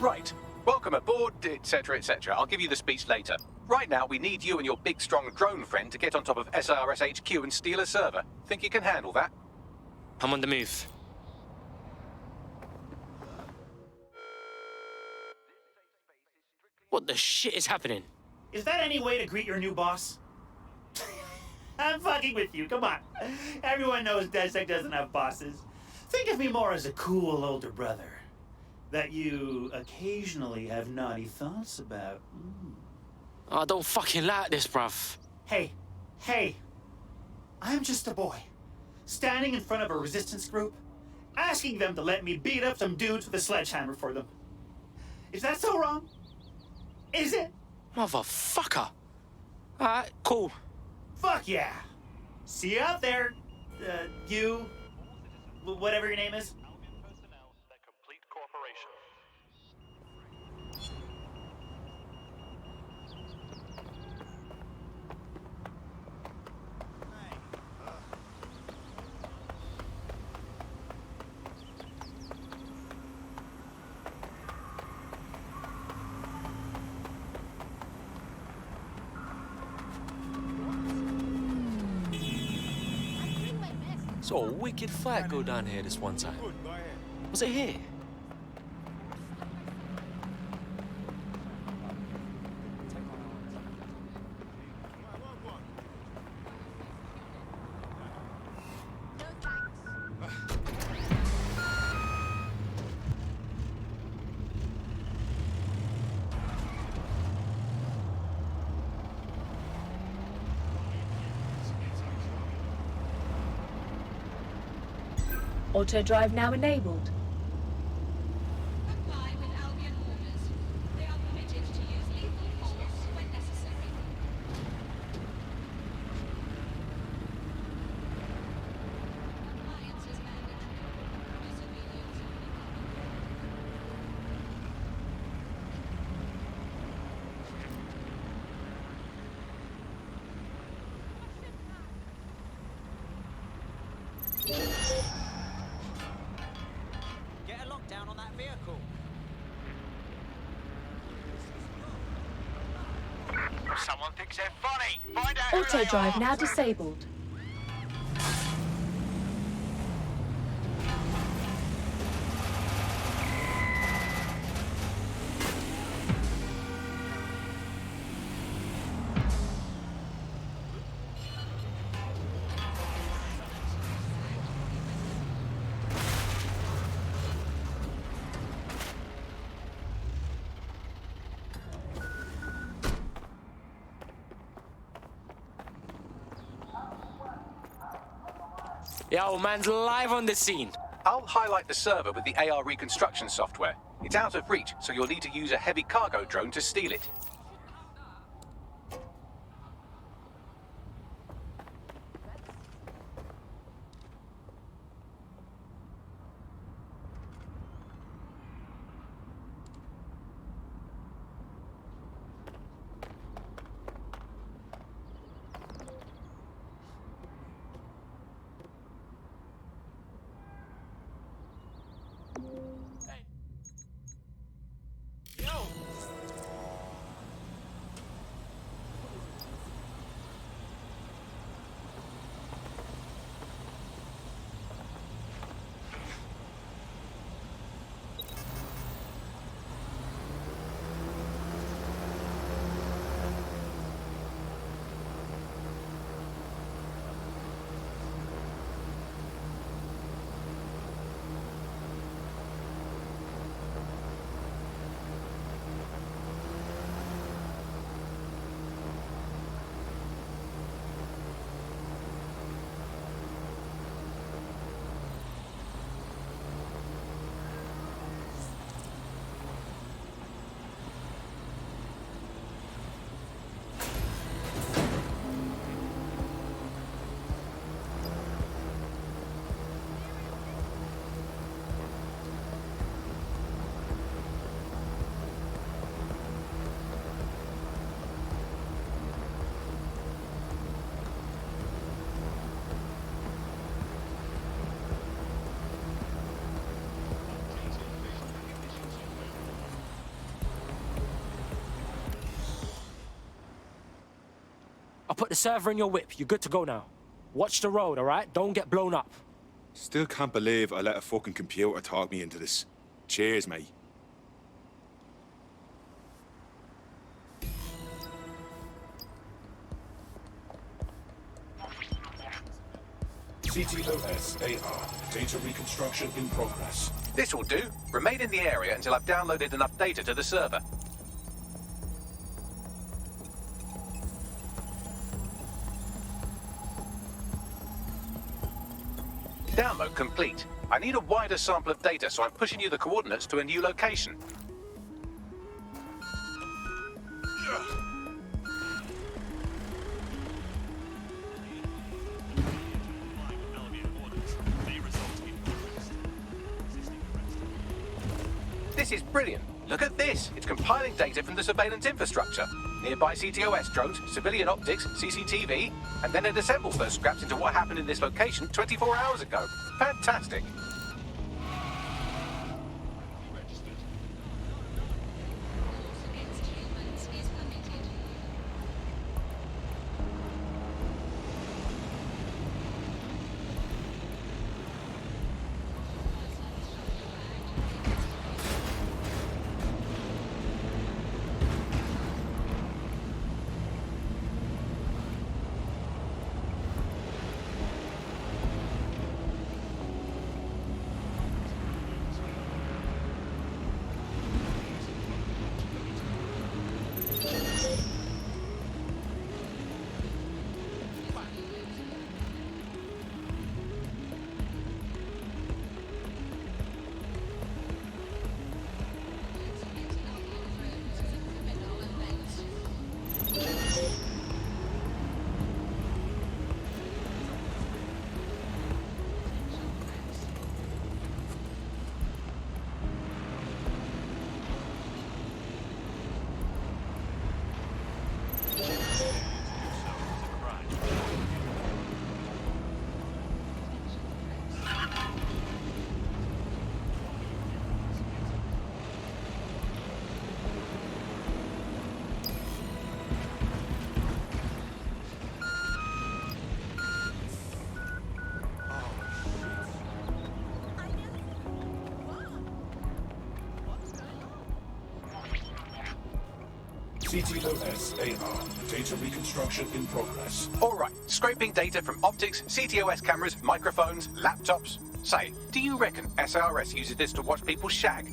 Right. Welcome aboard, etc., etc. I'll give you the speech later. Right now, we need you and your big, strong drone friend to get on top of SRS HQ and steal a server. Think you can handle that? I'm on the move. What the shit is happening? Is that any way to greet your new boss? I'm fucking with you, come on. Everyone knows DedSec doesn't have bosses. Think of me more as a cool older brother that you occasionally have naughty thoughts about. I don't fucking like this, bruv. Hey, I'm just a boy, standing in front of a resistance group, asking them to let me beat up some dudes with a sledgehammer for them. Is that so wrong? Is it? Motherfucker. Alright, cool. Fuck yeah. See you out there, you, whatever your name is. Saw a wicked fight go down here this one time. Was it here? Auto drive now enabled. Comply with Albion orders. They are permitted to use lethal force when necessary. Compliance is mandatory. Disobedience. Get a lockdown on that vehicle. Someone thinks they're funny. Find out who Auto they drive are. now disabled. Yo, man's live on the scene. I'll highlight the server with the AR reconstruction software. It's out of reach, so you'll need to use a heavy cargo drone to steal it. I'll put the server in your whip. You're good to go now. Watch the road, all right? Don't get blown up. Still can't believe I let a fucking computer talk me into this. Cheers, mate. CTOS AR. Data reconstruction in progress. This will do. Remain in the area until I've downloaded enough data to the server. Download complete. I need a wider sample of data, so I'm pushing you the coordinates to a new location. This is brilliant. Look at this. It's compiling data from the surveillance infrastructure. Nearby CTOS drones, civilian optics, CCTV, and then it assembles those scraps into what happened in this location 24 hours ago. Fantastic. CTOS AR. Data reconstruction in progress. All right, scraping data from optics, CTOS cameras, microphones, laptops. Say, do you reckon SRS uses this to watch people shag?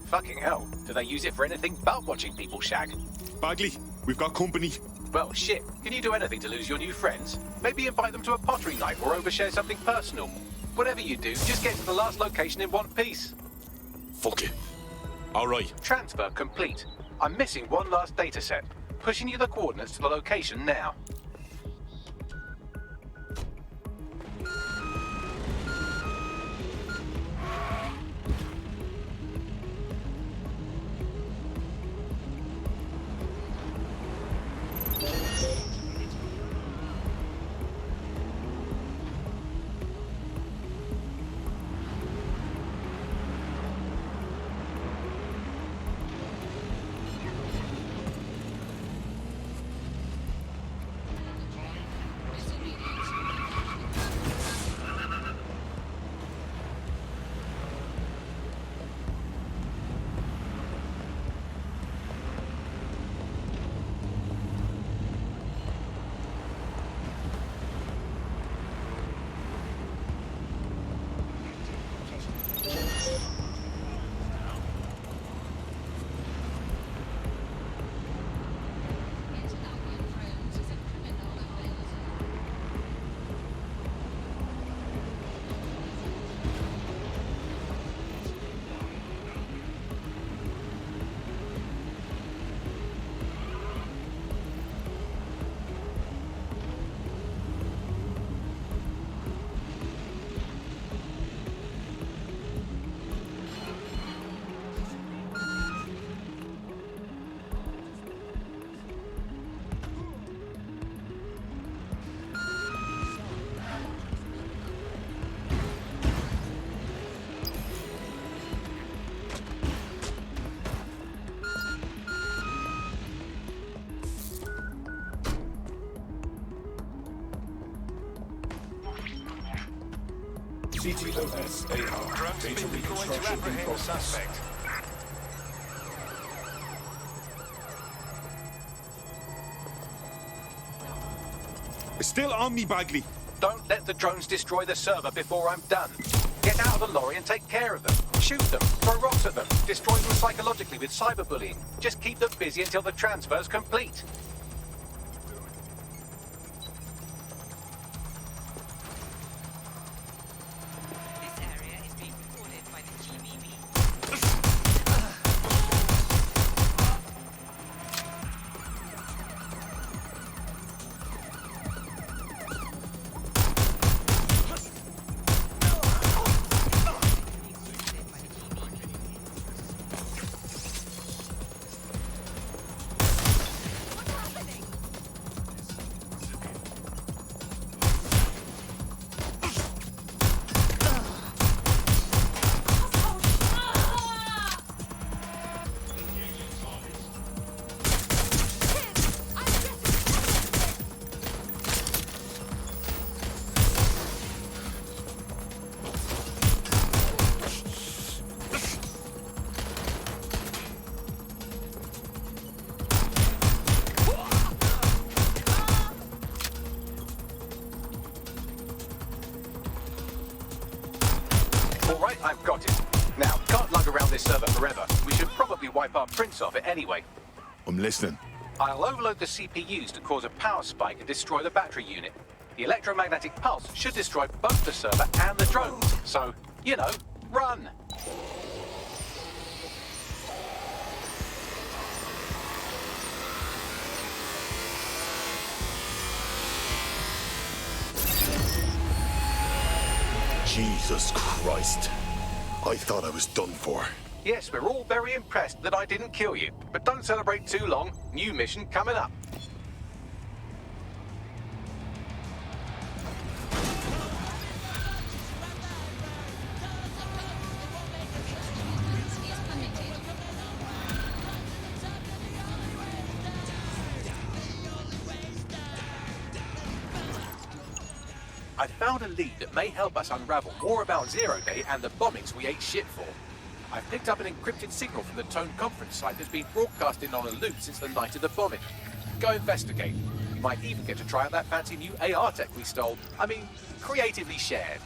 Fucking hell, do they use it for anything but watching people shag? Bagley, we've got company. Well, shit. Can you do anything to lose your new friends? Maybe invite them to a pottery night or overshare something personal. Whatever you do, just get to the last location in one piece. Fuck it. All right. Transfer complete. I'm missing one last data set. Pushing you the coordinates to the location now. CTOS-AR. Drone's Data been deployed to reconstruction in apprehend the progress. suspect. It's still on me, Bagley. Don't let the drones destroy the server before I'm done. Get out of the lorry and take care of them. Shoot them, throw rocks at them, destroy them psychologically with cyberbullying. Just keep them busy until the transfer's complete. Alright, I've got it. Now, can't lug around this server forever. We should probably wipe our prints off it anyway. I'm listening. I'll overload the CPUs to cause a power spike and destroy the battery unit. The electromagnetic pulse should destroy both the server and the drones. So, you know, run! Jesus Christ. I thought I was done for. Yes, we're all very impressed that I didn't kill you. But don't celebrate too long. New mission coming up. I found a lead that may help us unravel more about Zero Day and the bombings we ate shit for. I've picked up an encrypted signal from the Tone conference site that's been broadcasting on a loop since the night of the bombing. Go investigate. You might even get to try out that fancy new AR tech we stole. I mean, creatively shared.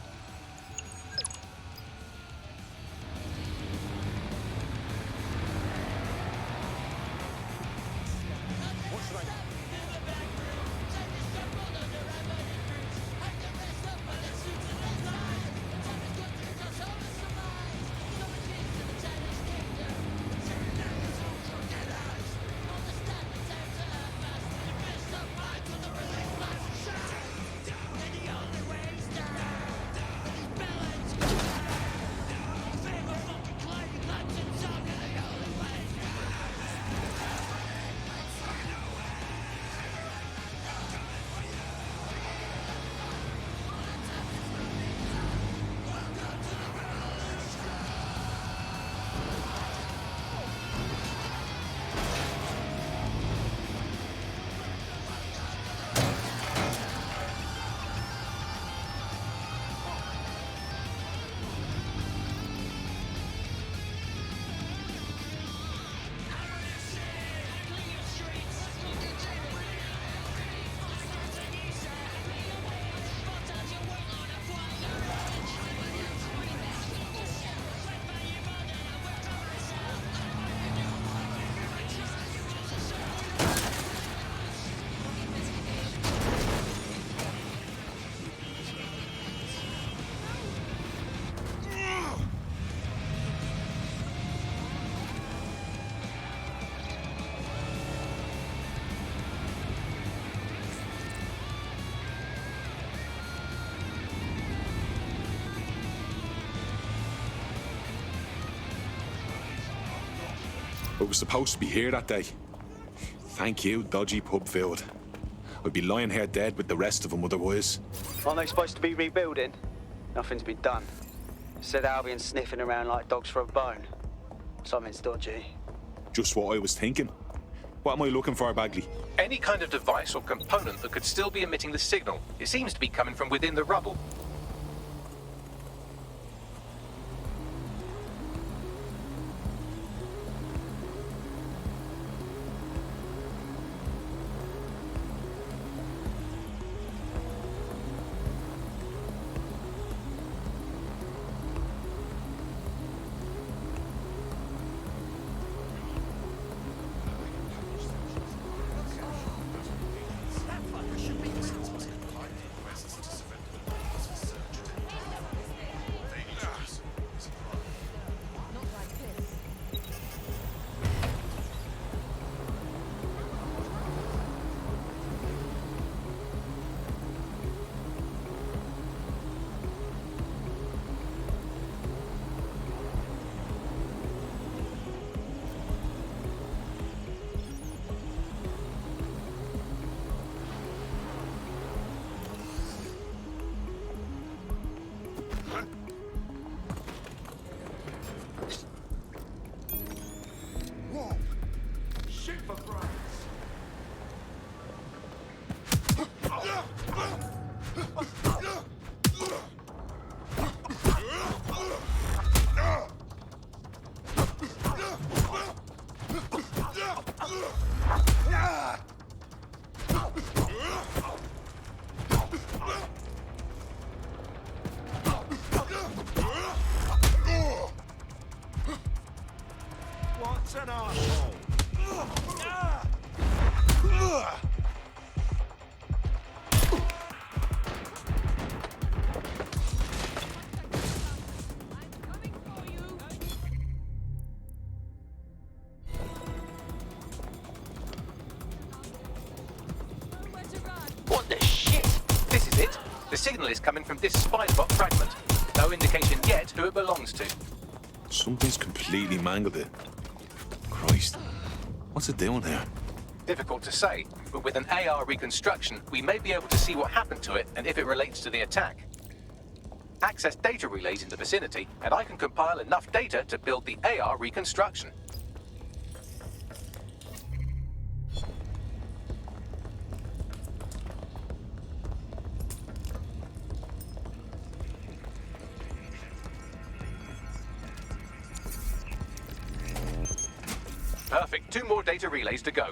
but was supposed to be here that day. Thank you, dodgy pub filled. I'd be lying here dead with the rest of them otherwise. Aren't they supposed to be rebuilding? Nothing's been done. Said Albion's sniffing around like dogs for a bone. Something's dodgy. Just what I was thinking. What am I looking for, Bagley? Any kind of device or component that could still be emitting the signal. It seems to be coming from within the rubble. What's an arsehole? What the shit? This is it. The signal is coming from this spine-bot fragment. No indication yet who it belongs to. Something's completely mangled it. Christ. What's it doing here? Difficult to say, but with an AR reconstruction, we may be able to see what happened to it and if it relates to the attack. Access data relays in the vicinity, and I can compile enough data to build the AR reconstruction. Perfect. 2 more data relays to go.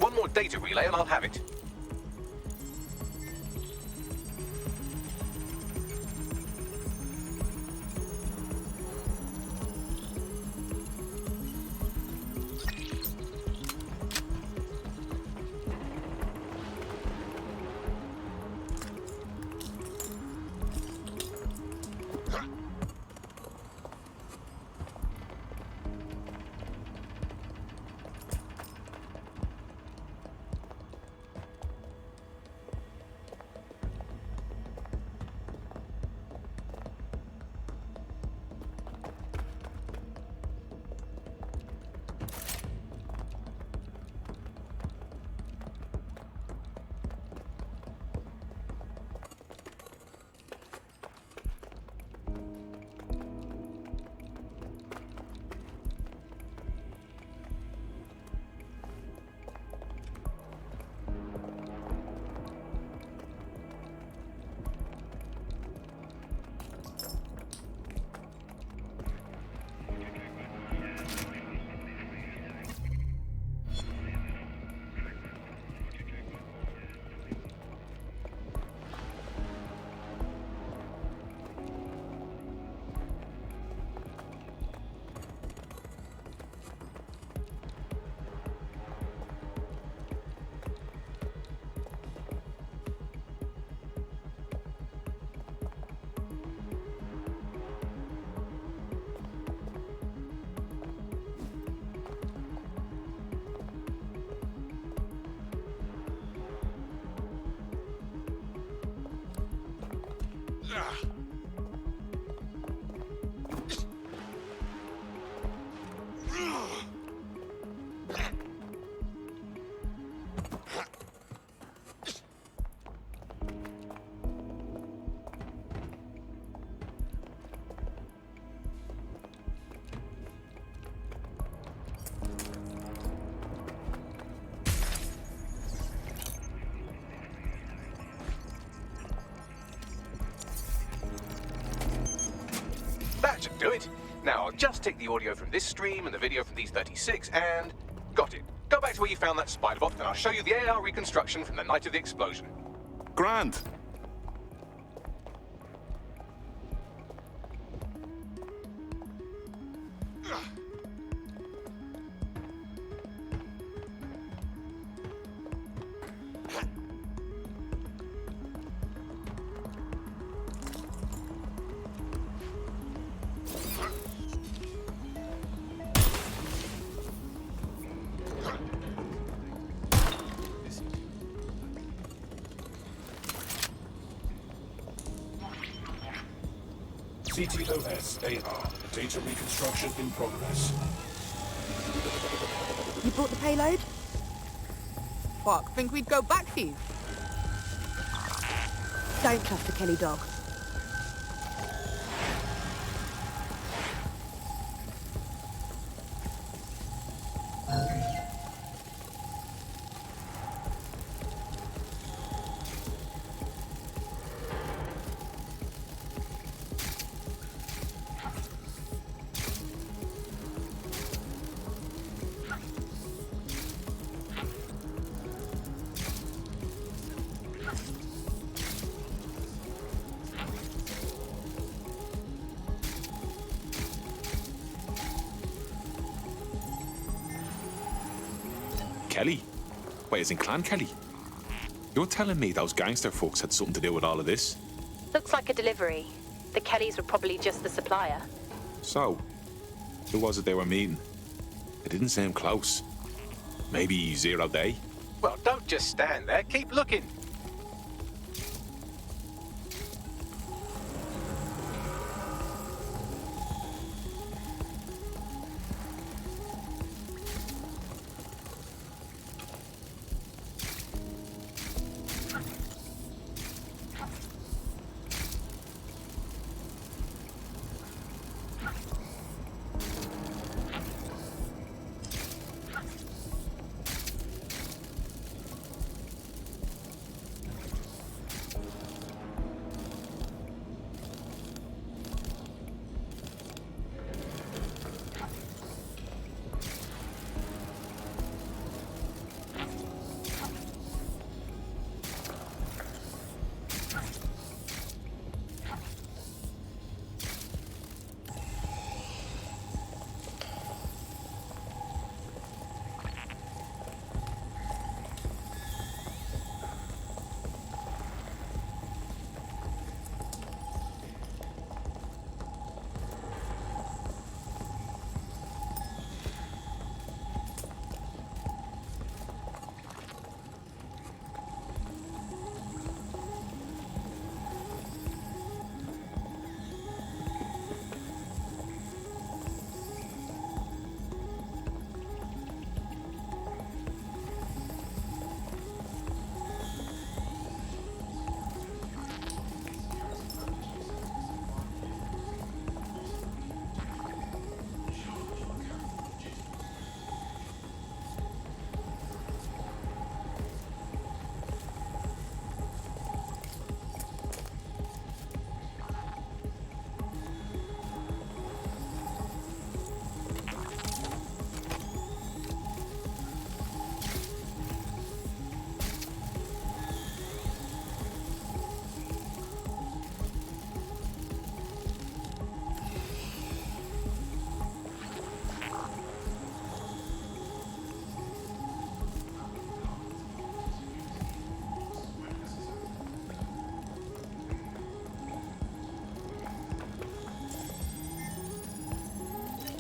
One more data relay and I'll have it. do it. Now, I'll just take the audio from this stream and the video from these 36 and... got it. Go back to where you found that spider bot and I'll show you the AR reconstruction from the night of the explosion. Grand. CTOS AR. Data reconstruction in progress. You brought the payload? Fuck, think we'd go back for you? Don't trust the Kelly dog. Kelly? Wait, as in Clan Kelly? You're telling me those gangster folks had something to do with all of this? Looks like a delivery. The Kellys were probably just the supplier. So, who was it they were meeting? It didn't seem close. Maybe 0 Day? Well, don't just stand there. Keep looking.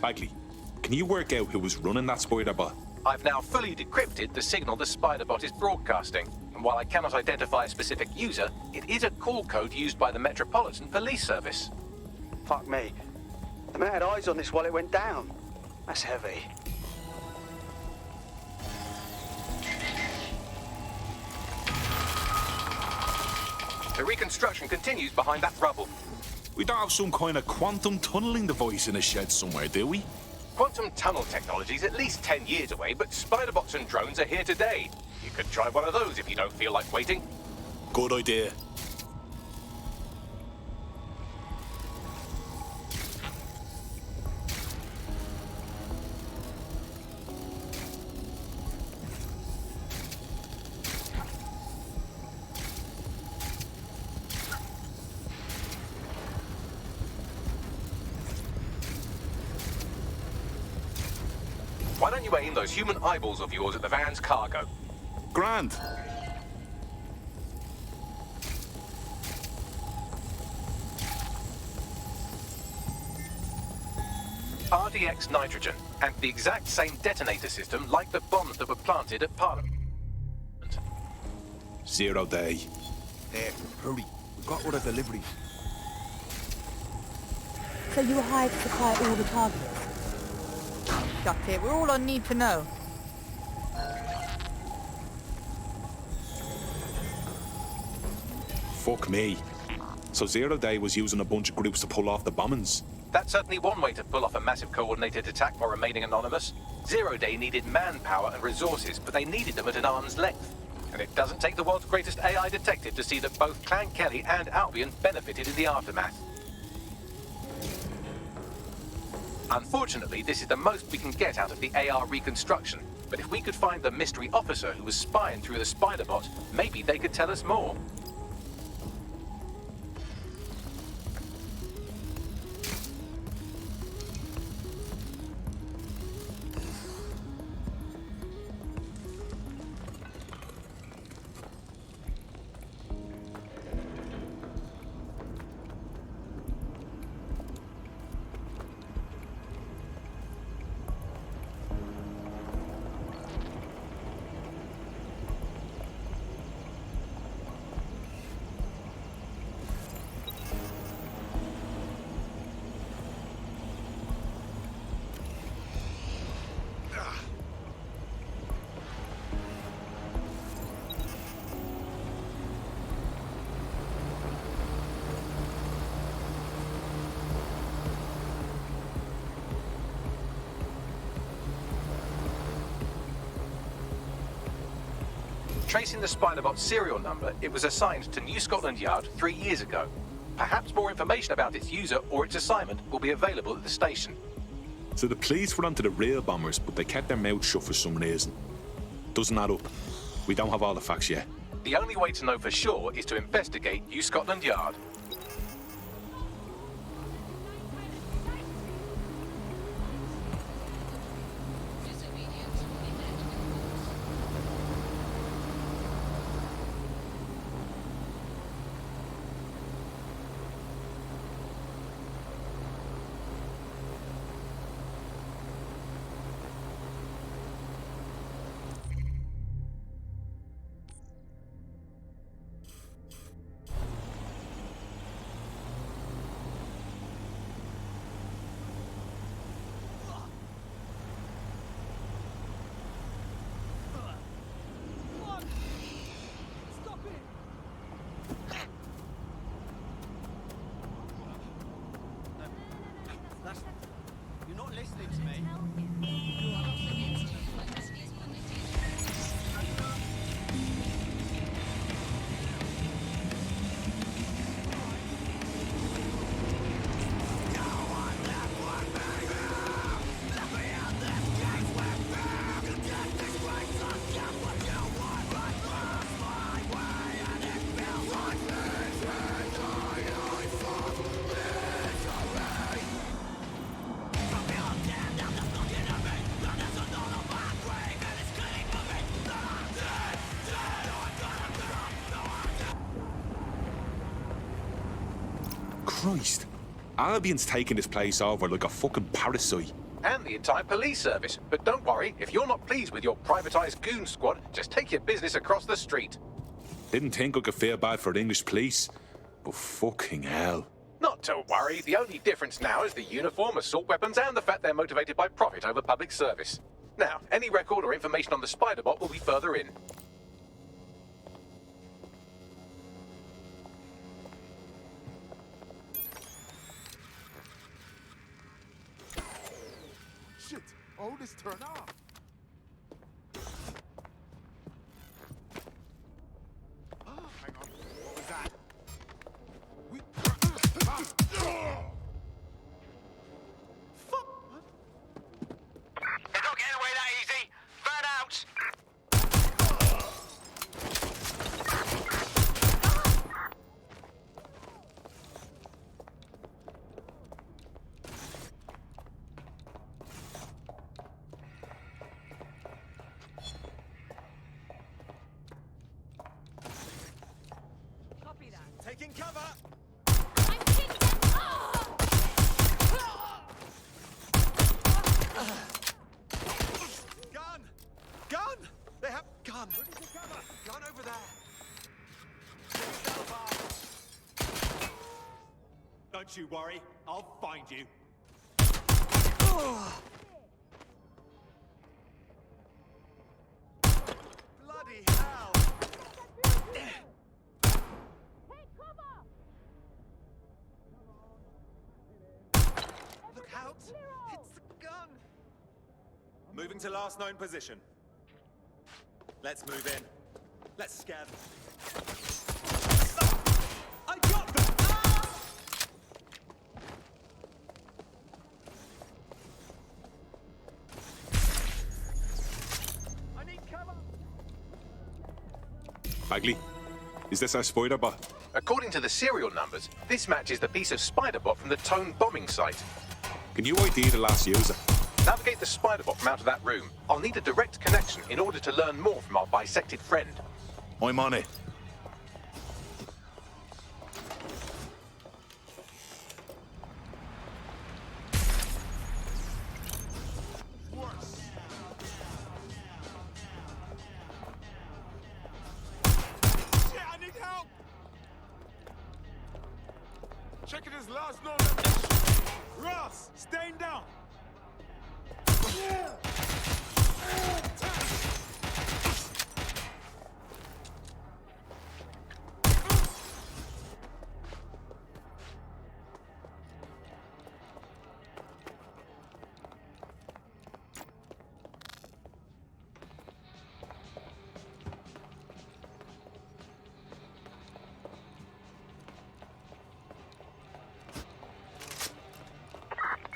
Bagley, can you work out who was running that spider bot? I've now fully decrypted the signal the Spiderbot is broadcasting, and while I cannot identify a specific user, it is a call code used by the Metropolitan Police Service. Fuck me. The man had eyes on this while it went down. That's heavy. The reconstruction continues behind that rubble. We don't have some kind of quantum tunneling device in a shed somewhere, do we? Quantum tunnel technology is at least 10 years away, but Spiderbots and drones are here today. You could try one of those if you don't feel like waiting. Good idea. Why don't you aim those human eyeballs of yours at the van's cargo? Grand. RDX nitrogen, and the exact same detonator system like the bombs that were planted at Parliament. 0 day. There, hurry. We've got other deliveries. So you were hired to supply all the targets? Shut it. We're all on need to know. Fuck me. So 0 day was using a bunch of groups to pull off the bombings. That's certainly one way to pull off a massive coordinated attack while remaining anonymous. 0 day needed manpower and resources, but they needed them at an arm's length. And it doesn't take the world's greatest AI detective to see that both Clan Kelly and Albion benefited in the aftermath. Unfortunately, this is the most we can get out of the AR reconstruction. But if we could find the mystery officer who was spying through the spider bot, maybe they could tell us more. Tracing the Spiderbot's serial number, it was assigned to New Scotland Yard 3 years ago. Perhaps more information about its user or its assignment will be available at the station. So the police were onto the real bombers, but they kept their mouths shut for some reason. Doesn't add up. We don't have all the facts yet. The only way to know for sure is to investigate New Scotland Yard. You're not listening to me. Christ. Albion's taking this place over like a fucking parasite. And the entire police service. But don't worry, if you're not pleased with your privatized goon squad, just take your business across the street. Didn't think I could feel bad for the English police, but fucking hell. Not to worry, the only difference now is the uniform, assault weapons, and the fact they're motivated by profit over public service. Now, any record or information on the Spiderbot will be further in. Shit! All this turn off! Hang on. What was that? It's not getting away that easy. Burn out. Gun! Gun! They have gun! Gun over there! Don't you worry, I'll find you. Bloody hell! Look out! It's the gun! Moving to last known position. Let's move in. Let's scare them. I got them! I need cover! Bagley, is this our spider bot? According to the serial numbers, this matches the piece of spider bot from the Tone bombing site. Can you ID the last user? Navigate the spider bot from out of that room. I'll need a direct connection in order to learn more from our bisected friend. I'm on it. Shit, I need help! Checking his last known location. Ross, staying down!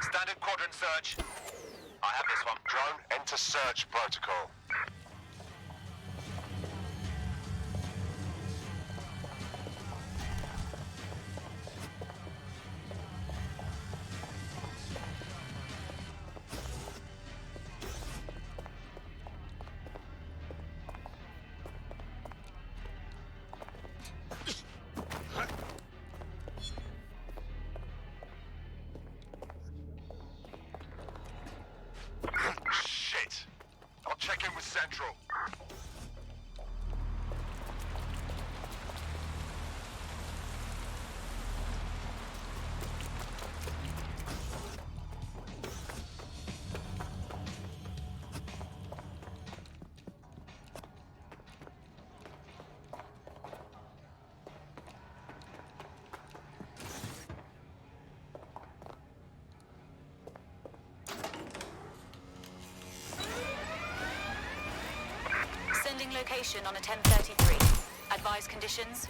Standard quadrant search. I have this one. Drone, enter search protocol. Shit! I'll check in with Central. Sending location on a 1033. Advise conditions.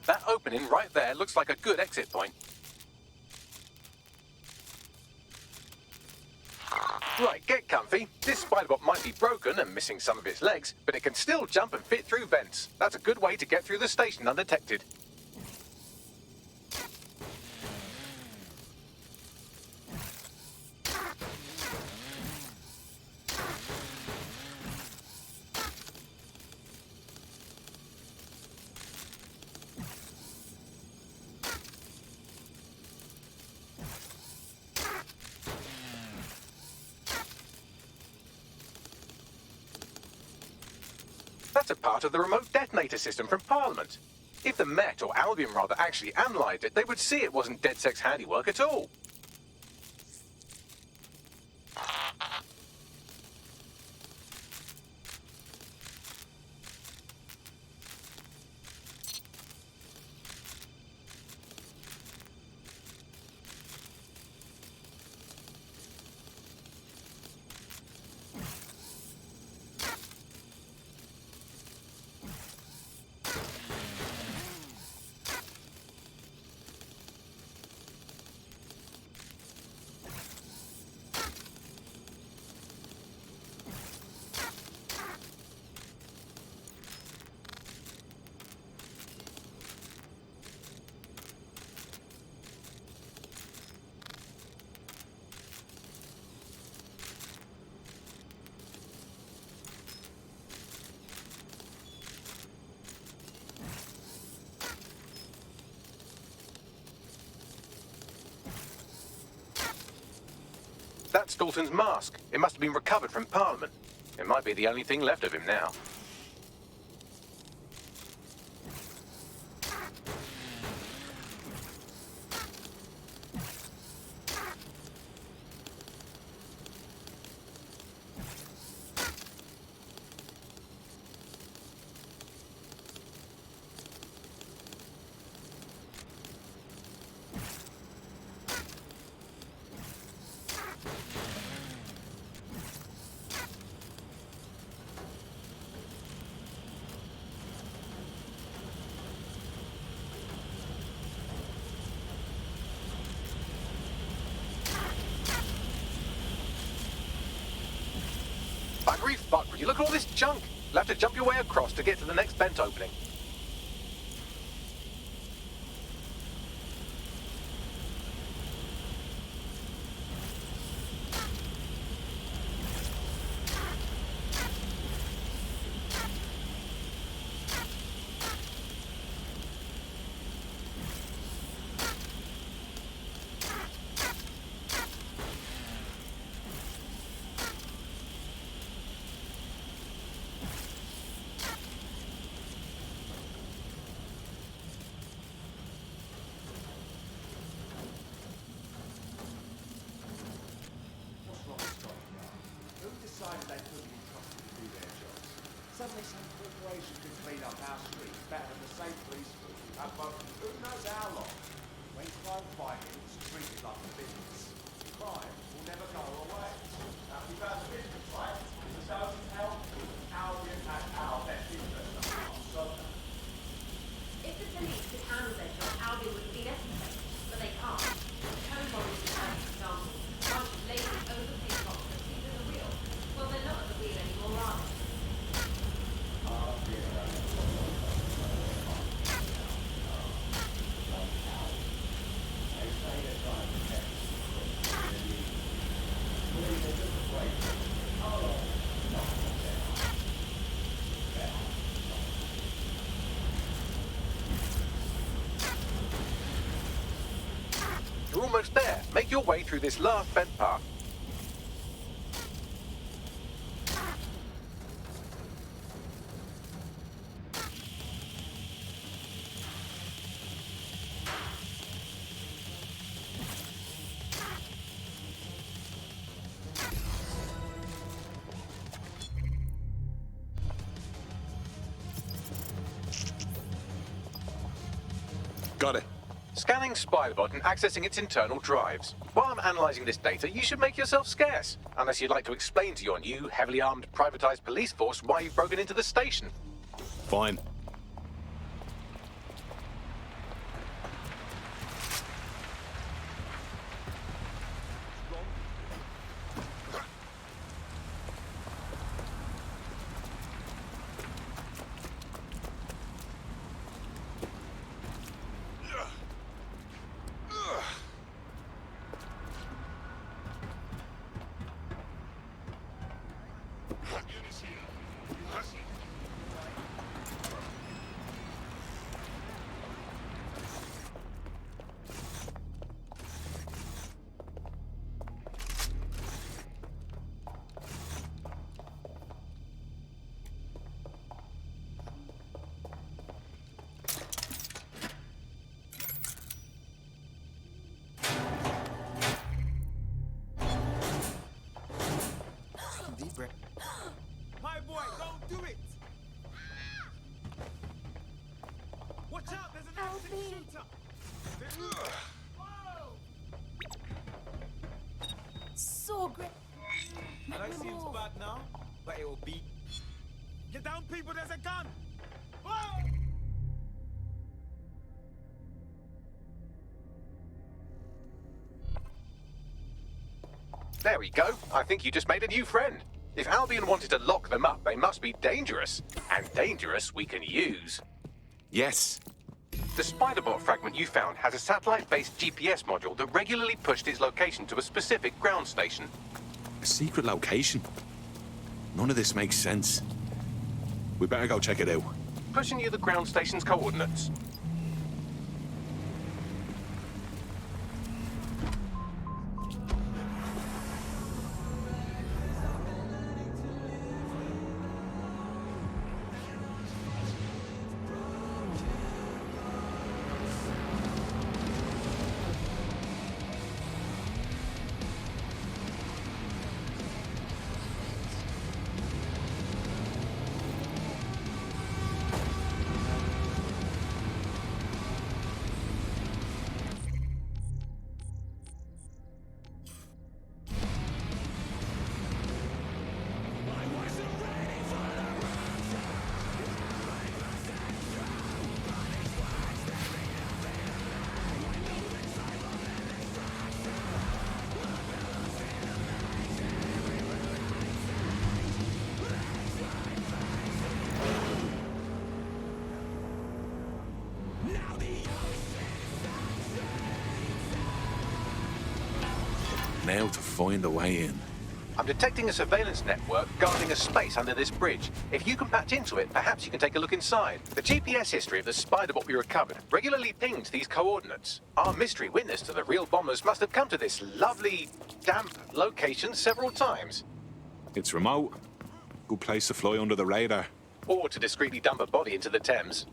That opening right there looks like a good exit point. Right, get comfy. This spiderbot might be broken and missing some of its legs, but it can still jump and fit through vents. That's a good way to get through the station undetected. That's a part of the remote detonator system from Parliament. If the Met, or Albion rather, actually analysed it, they would see it wasn't DedSec's handiwork at all. That's Dalton's mask. It must have been recovered from Parliament. It might be the only thing left of him now. Buggery fuckery, you look at all this junk. You'll have to jump your way across to get to the next vent opening. Suddenly some corporation can clean up our streets better than the same police force we have both who knows how long. When crime fighting is treated like a business, crime will never go away. Now we've had business, right? It doesn't help Albion has our best interest at heart. So If the police could handle their job, Albion would be necessary, but they can't. Code bodies is an example. A bunch of lazy, overpaid cops that think they're the wheel. Well, they're not at the wheel anymore, are they? You're almost there. Make your way through this last vent path. Got it. Scanning Spybot and accessing its internal drives. While I'm analysing this data, you should make yourself scarce. Unless you'd like to explain to your new, heavily armed, privatised police force why you've broken into the station. Fine. Deep breath. My boy, don't do it! Watch out, there's an active shooter! So great. I don't seems bad now, but it will be. Get down, people, there's a gun! Whoa! There we go. I think you just made a new friend. If Albion wanted to lock them up, they must be dangerous. And dangerous we can use. Yes. The Spiderbot fragment you found has a satellite-based GPS module that regularly pushed its location to a specific ground station. A secret location? None of this makes sense. We better go check it out. Pushing you the ground station's coordinates. now to find a way in. I'm detecting a surveillance network guarding a space under this bridge. If you can patch into it, perhaps you can take a look inside. The GPS history of the spider bot we recovered regularly pinged these coordinates. Our mystery witness to the real bombers must have come to this lovely, damp location several times. It's remote. Good place to fly under the radar. Or to discreetly dump a body into the Thames.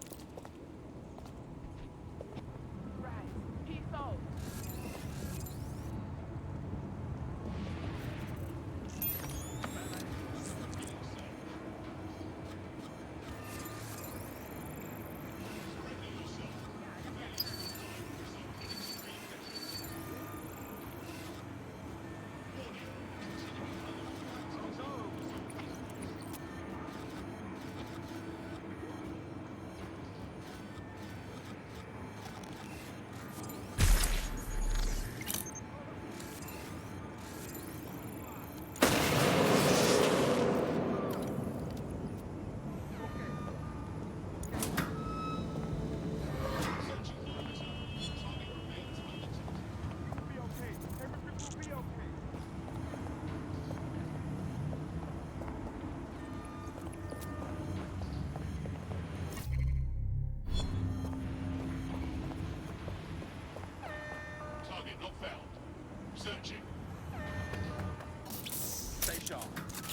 Stay sharp.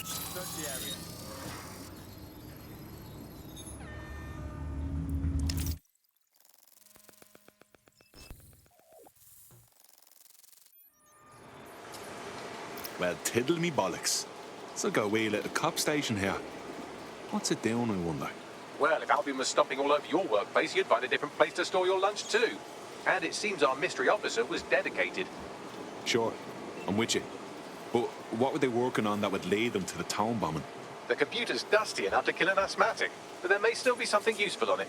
Search the area. Well, tiddle me bollocks. It's like a wee little cop station here. What's it doing, I wonder? Well, if Albion was stomping all over your workplace, you'd find a different place to store your lunch too. And it seems our mystery officer was dedicated. Sure, I'm with you. But what were they working on that would lead them to the town bombing? The computer's dusty enough to kill an asthmatic, but there may still be something useful on it.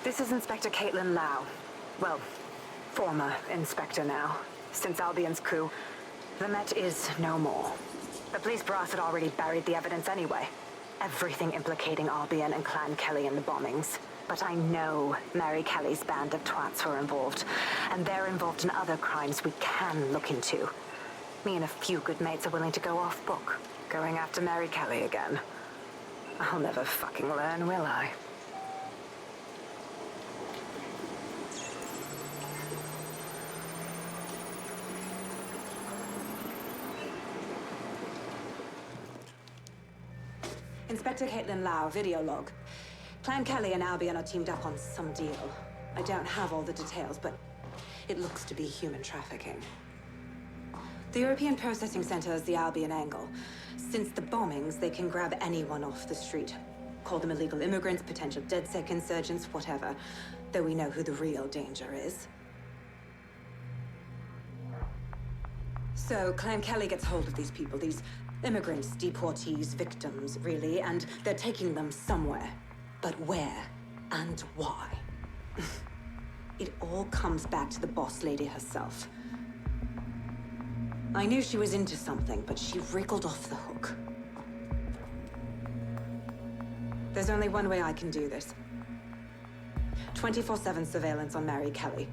This is Inspector Caitlin Lau. Well, former inspector now. Since Albion's coup, the Met is no more. The police brass had already buried the evidence anyway. Everything implicating Albion and Clan Kelly in the bombings. But I know Mary Kelly's band of twats were involved, and they're involved in other crimes we can look into. Me and a few good mates are willing to go off book, going after Mary Kelly again. I'll never fucking learn, will I? Inspector Caitlin Lau, video log. Clan Kelly and Albion are teamed up on some deal. I don't have all the details, but it looks to be human trafficking. The European Processing Center is the Albion angle. Since the bombings, they can grab anyone off the street. Call them illegal immigrants, potential DedSec insurgents, whatever. Though we know who the real danger is. So, Clan Kelly gets hold of these people, these immigrants, deportees, victims, really, and they're taking them somewhere. But where and why? It all comes back to the boss lady herself. I knew she was into something, but she wriggled off the hook. There's only one way I can do this. 24/7 surveillance on Mary Kelly.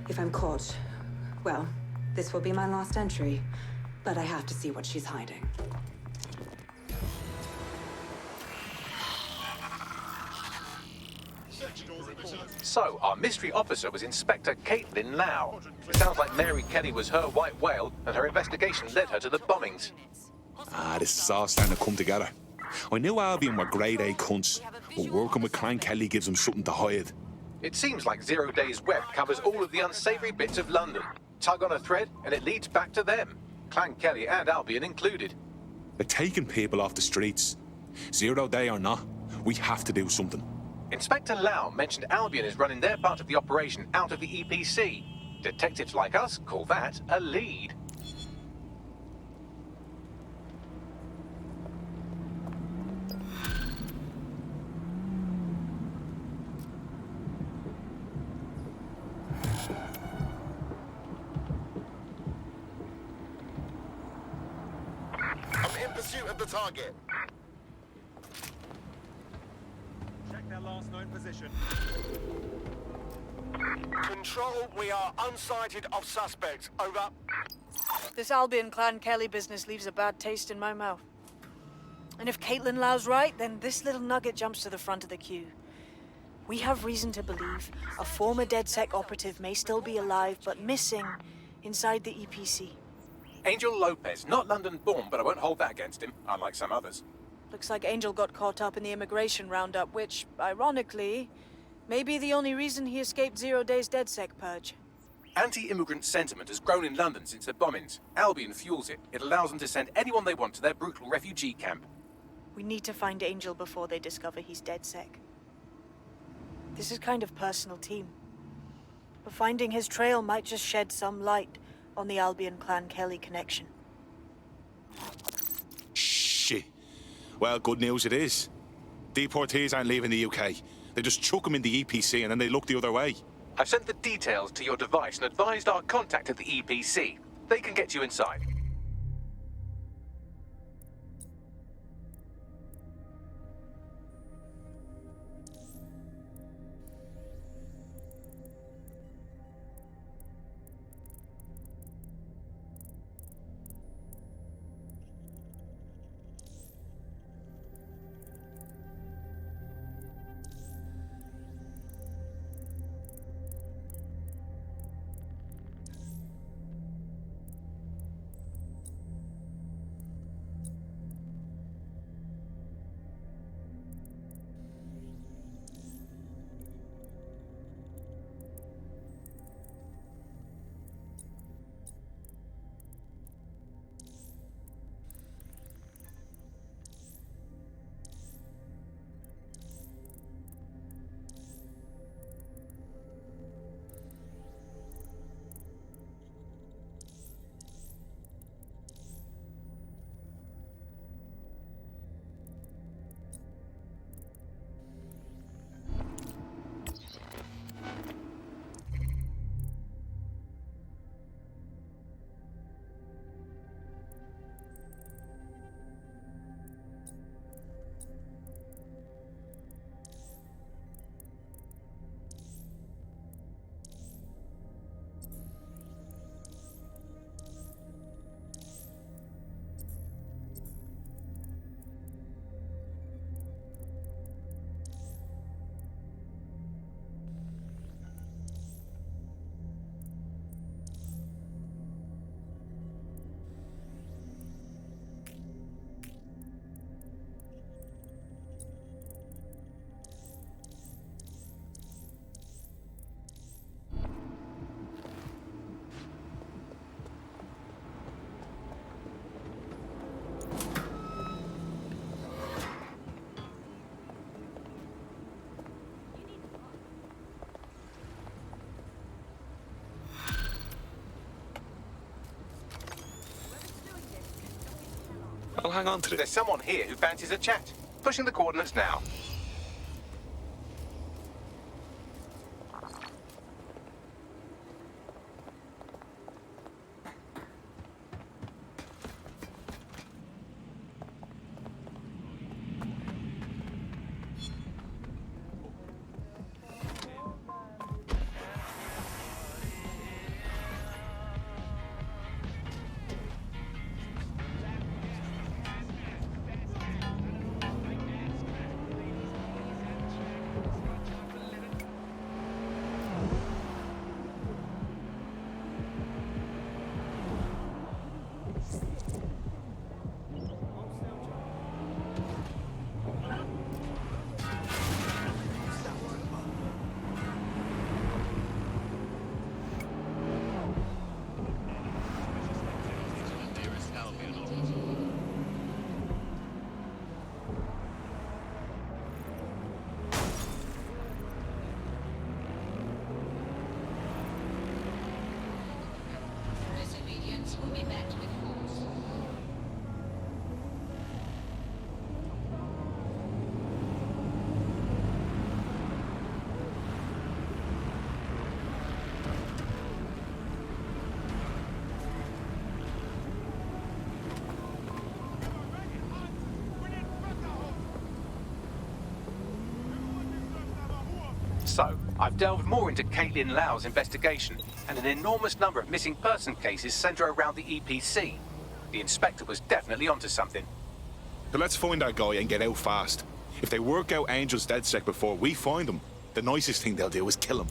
If I'm caught, well, this will be my last entry. But I have to see what she's hiding. So, our mystery officer was Inspector Caitlin Lau. It sounds like Mary Kelly was her white whale, and her investigation led her to the bombings. This is all starting to come together. I knew Albion were grade A cunts, but working with Clan Kelly gives them something to hide. It seems like 0 Days Web covers all of the unsavory bits of London. Tug on a thread, and it leads back to them. Clan Kelly and Albion included. They're taking people off the streets. 0 Day or not, we have to do something. Inspector Lau mentioned Albion is running their part of the operation out of the EPC. Detectives like us call that a lead. target. Check their last known position. Control, we are unsighted of suspects. Over. This Albion Clan Kelly business leaves a bad taste in my mouth. And if Caitlin Lau's right, then this little nugget jumps to the front of the queue. We have reason to believe a former DedSec operative may still be alive, but missing inside the EPC. Angel Lopez, not London-born, but I won't hold that against him, unlike some others. Looks like Angel got caught up in the immigration roundup, which, ironically, may be the only reason he escaped 0 days DedSec purge. Anti-immigrant sentiment has grown in London since the bombings. Albion fuels it. It allows them to send anyone they want to their brutal refugee camp. We need to find Angel before they discover he's DedSec. This is kind of personal team. But finding his trail might just shed some light on the Albion Clan Kelly connection. Shit. Well, good news it is. Deportees aren't leaving the UK. They just chuck them in the EPC and then they look the other way. I've sent the details to your device and advised our contact at the EPC. They can get you inside. I'll hang on to this. There's someone here who fancies a chat. Pushing the coordinates now. So, I've delved more into Caitlin Lau's investigation, and an enormous number of missing person cases centre around the EPC. The inspector was definitely onto something. So let's find that guy and get out fast. If they work out Angel's DedSec before we find him, the nicest thing they'll do is kill him.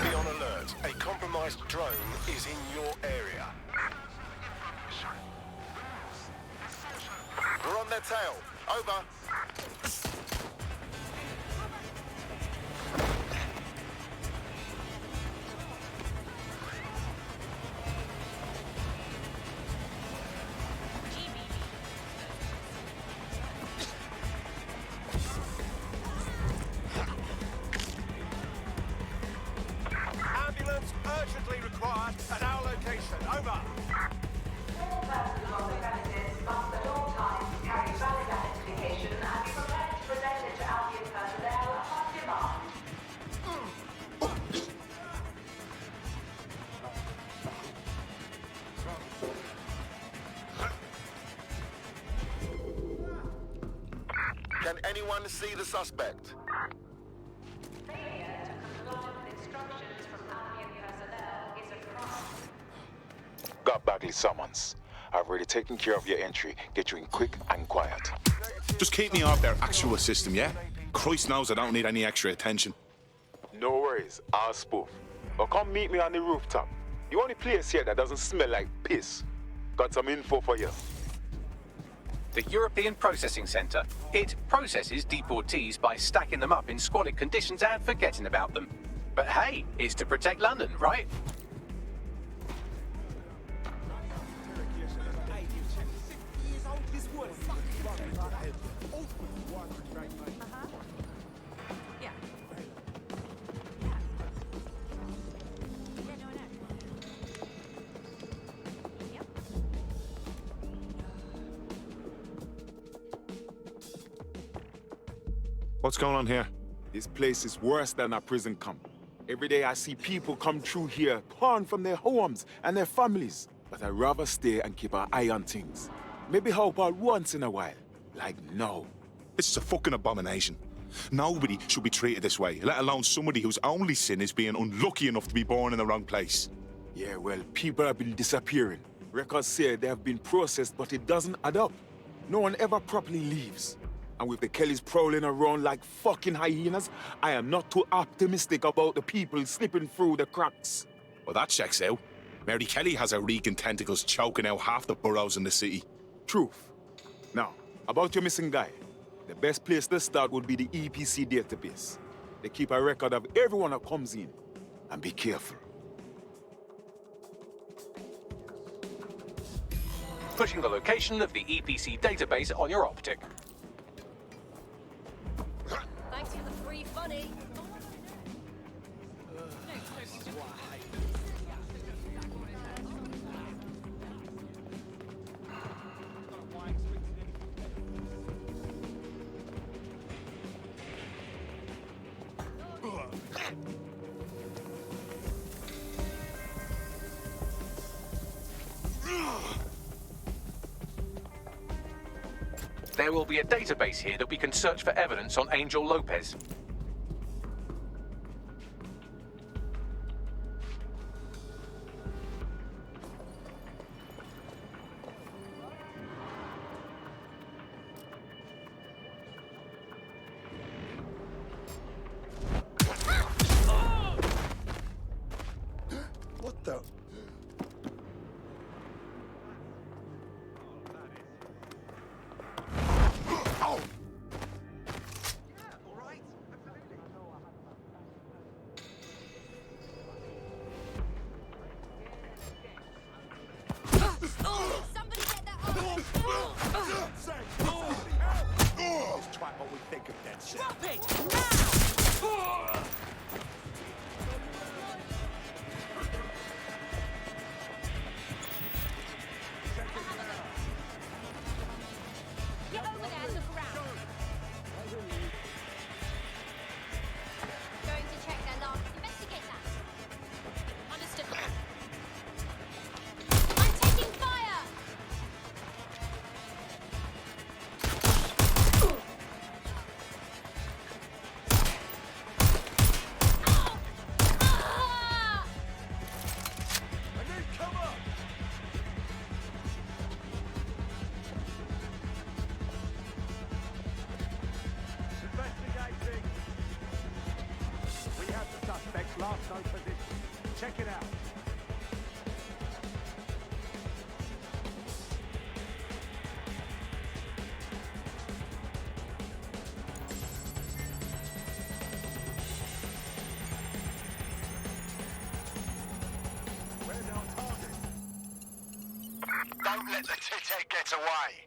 Be on alert. A compromised drone is in your area. We're on their tail. Over. Ambulance urgently required at our location. Over. All persons on the premises must at all times carry valid identification and be prepared to present it to Albion personnel upon demand. Can anyone see the suspect? Failure to comply with instructions from Albion personnel is a crime. Got Bagley summons. I've already taken care of your entry. Get you in quick and quiet. Just keep me off their actual system, yeah? Christ knows I don't need any extra attention. No worries, I'll spoof. Or come meet me on the rooftop. The only place here that doesn't smell like piss. Got some info for you. The European Processing Centre. It processes deportees by stacking them up in squalid conditions and forgetting about them. But hey, it's to protect London, right? What's going on here? This place is worse than a prison camp. Every day I see people come through here, torn from their homes and their families. But I'd rather stay and keep an eye on things. Maybe help out once in a while. Like now. This is a fucking abomination. Nobody should be treated this way, let alone somebody whose only sin is being unlucky enough to be born in the wrong place. Yeah, well, people have been disappearing. Records say they have been processed, but it doesn't add up. No one ever properly leaves. And with the Kellys prowling around like fucking hyenas, I am not too optimistic about the people slipping through the cracks. Well, that checks out. Mary Kelly has her reeking tentacles choking out half the boroughs in the city. Truth. Now, about your missing guy. The best place to start would be the EPC database. They keep a record of everyone that comes in. And be careful. Pushing the location of the EPC database on your optic. Thanks for the free funny. There will be a database here that we can search for evidence on Angel Lopez. What the? last known position. Check it out. Where's our target? Don't let the tit-head get away.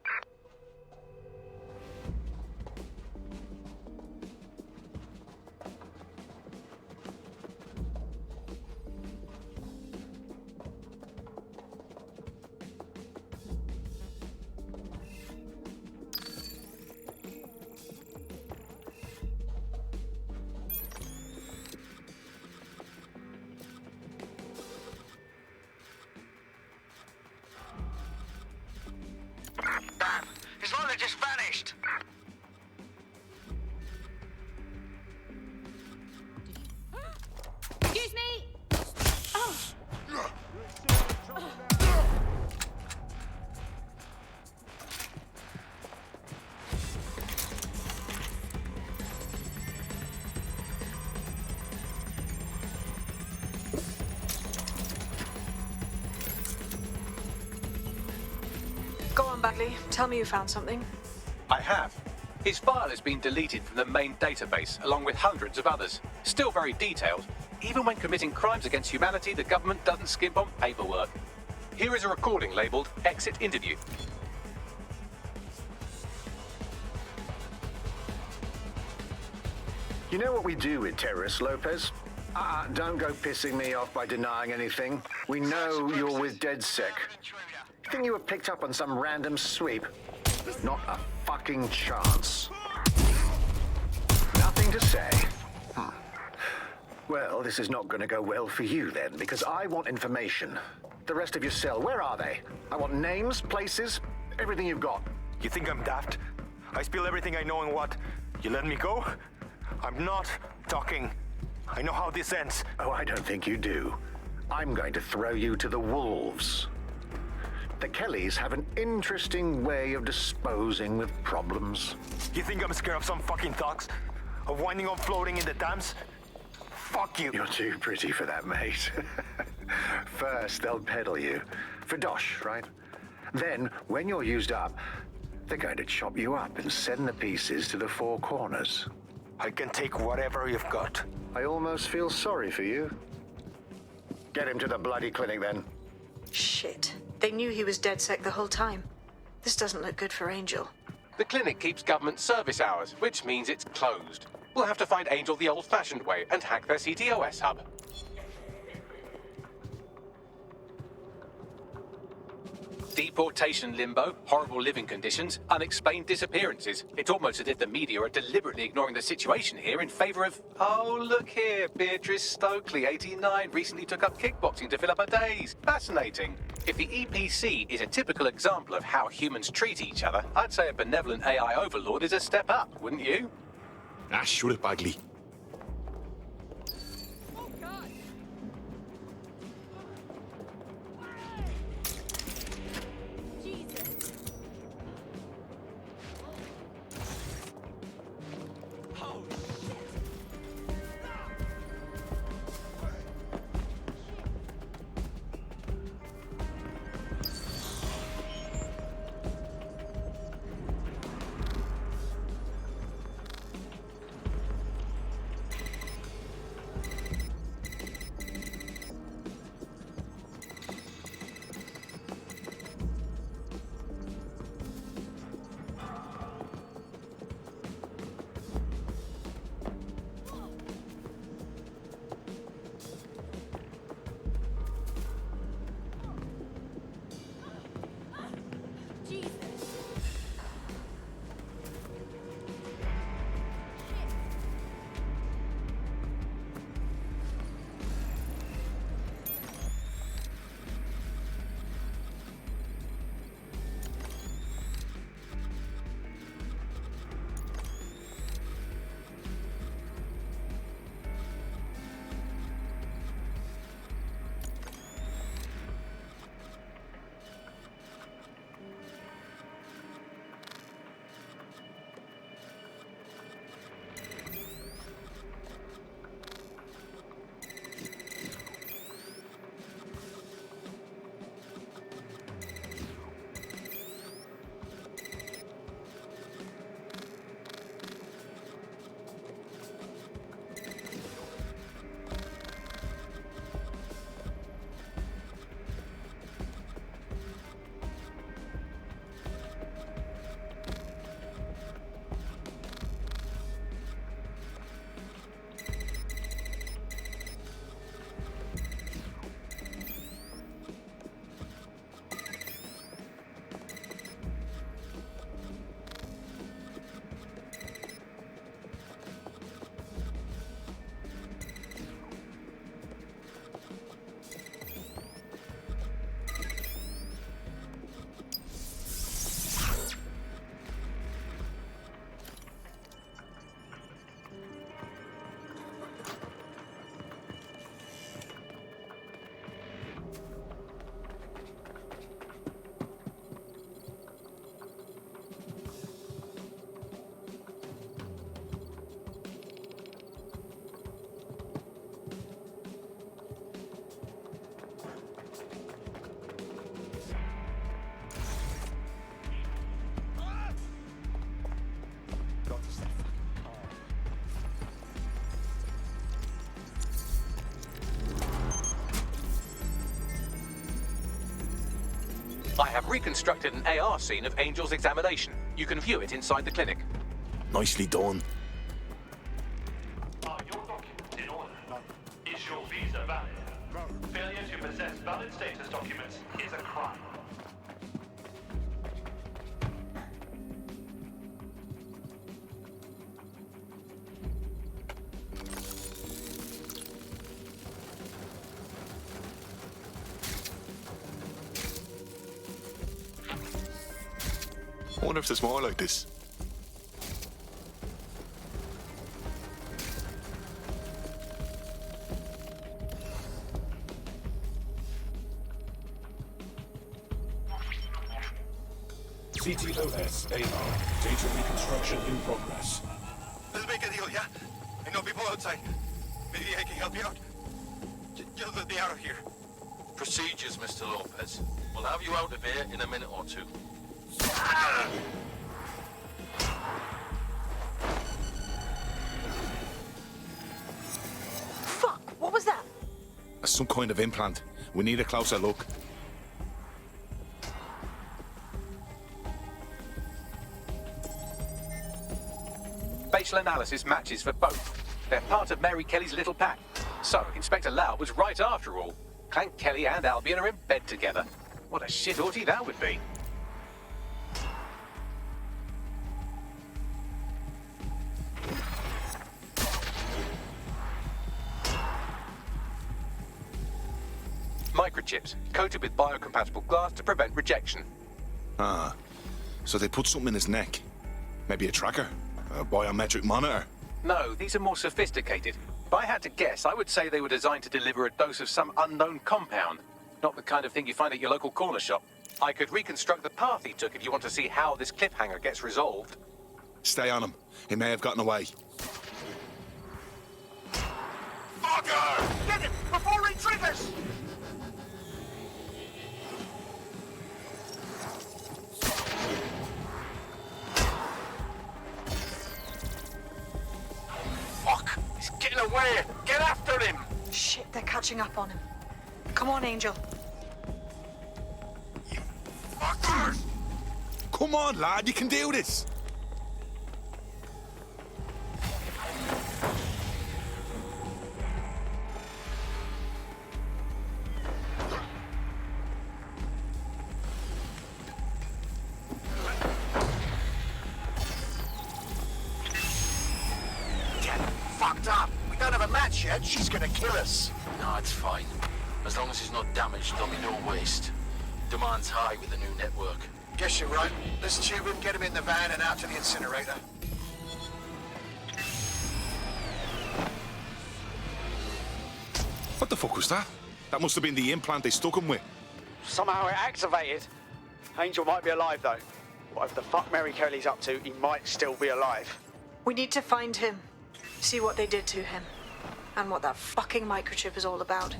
Damn, his wallet just vanished. Excuse me! Oh! Go on, Bagley. Tell me you found something. I have. His file has been deleted from the main database, along with hundreds of others. Still very detailed. Even when committing crimes against humanity, the government doesn't skimp on paperwork. Here is a recording labeled Exit Interview. You know what we do with terrorists, Lopez? Don't go pissing me off by denying anything. We know you're with DedSec. Think you were picked up on some random sweep? Not a fucking chance. Nothing to say. Well, this is not going to go well for you then, because I want information. The rest of your cell, where are they? I want names, places, everything you've got. You think I'm daft? I spill everything I know and what? You let me go? I'm not talking. I know how this ends. Oh, I don't think you do. I'm going to throw you to the wolves. The Kellys have an interesting way of disposing with problems. You think I'm scared of some fucking thugs? Of winding up floating in the dams? Fuck you. You're too pretty for that, mate. First, they'll peddle you. For dosh, right? Then, when you're used up, they're going to chop you up and send the pieces to the four corners. I can take whatever you've got. I almost feel sorry for you. Get him to the bloody clinic, then. Shit. They knew he was DedSec the whole time. This doesn't look good for Angel. The clinic keeps government service hours, which means it's closed. We'll have to find Angel the old-fashioned way and hack their CTOS hub. Deportation limbo, horrible living conditions, unexplained disappearances. It's almost as if the media are deliberately ignoring the situation here in favor of... Oh, look here, Beatrice Stokely, 89, recently took up kickboxing to fill up her days. Fascinating. If the EPC is a typical example of how humans treat each other, I'd say a benevolent AI overlord is a step up, wouldn't you? Shoot it, Bagley. I have reconstructed an AR scene of Angel's examination. You can view it inside the clinic. Nicely done. Are your documents in order? Is your visa valid? Failure to possess valid status documents is a crime. I wonder if there's more like this. CTOS AR. Data reconstruction in progress. Let's make a deal, yeah? I know people outside. Maybe I can help you out. Just let me out of here. Procedures, Mr. Lopez. We'll have you out of here in a minute or two. Fuck! What was that? That's some kind of implant. We need a closer look. Facial analysis matches for both. They're part of Mary Kelly's little pack. So, Inspector Lau was right after all. Clank Kelly and Albion are in bed together. What a shit orgy that would be. Microchips, coated with biocompatible glass to prevent rejection. Ah, so they put something in his neck. Maybe a tracker? A biometric monitor? No, these are more sophisticated. If I had to guess, I would say they were designed to deliver a dose of some unknown compound. Not the kind of thing you find at your local corner shop. I could reconstruct the path he took if you want to see how this cliffhanger gets resolved. Stay on him. He may have gotten away. Fucker! Get him before he triggers! Fuck! He's getting away! Get after him! Shit, they're catching up on him. Come on, Angel. Fuckers! Come on, lad, you can do this! Fucked up. We don't have a match yet. She's gonna kill us. No, it's fine. As long as he's not damaged, there'll be no waste. Demand's high with the new network. Guess you're right. Let's tube him, get him in the van and out to the incinerator. What the fuck was that? That must have been the implant they stuck him with. Somehow it activated. Angel might be alive, though. Whatever the fuck Mary Kelly's up to, he might still be alive. We need to find him. See what they did to him. And what that fucking microchip is all about.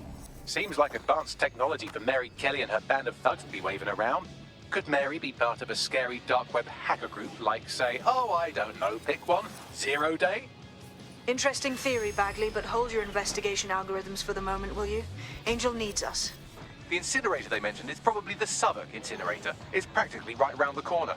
Seems like advanced technology for Mary Kelly and her band of thugs to be waving around. Could Mary be part of a scary dark web hacker group like, say, oh, I don't know, pick one, 0 Day? Interesting theory, Bagley, but hold your investigation algorithms for the moment, will you? Angel needs us. The incinerator they mentioned is probably the Southwark incinerator. It's practically right round the corner.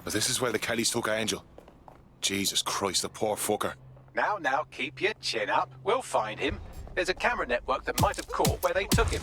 This is where the Kellys took Angel. Jesus Christ, the poor fucker. Now, keep your chin up. We'll find him. There's a camera network that might have caught where they took him.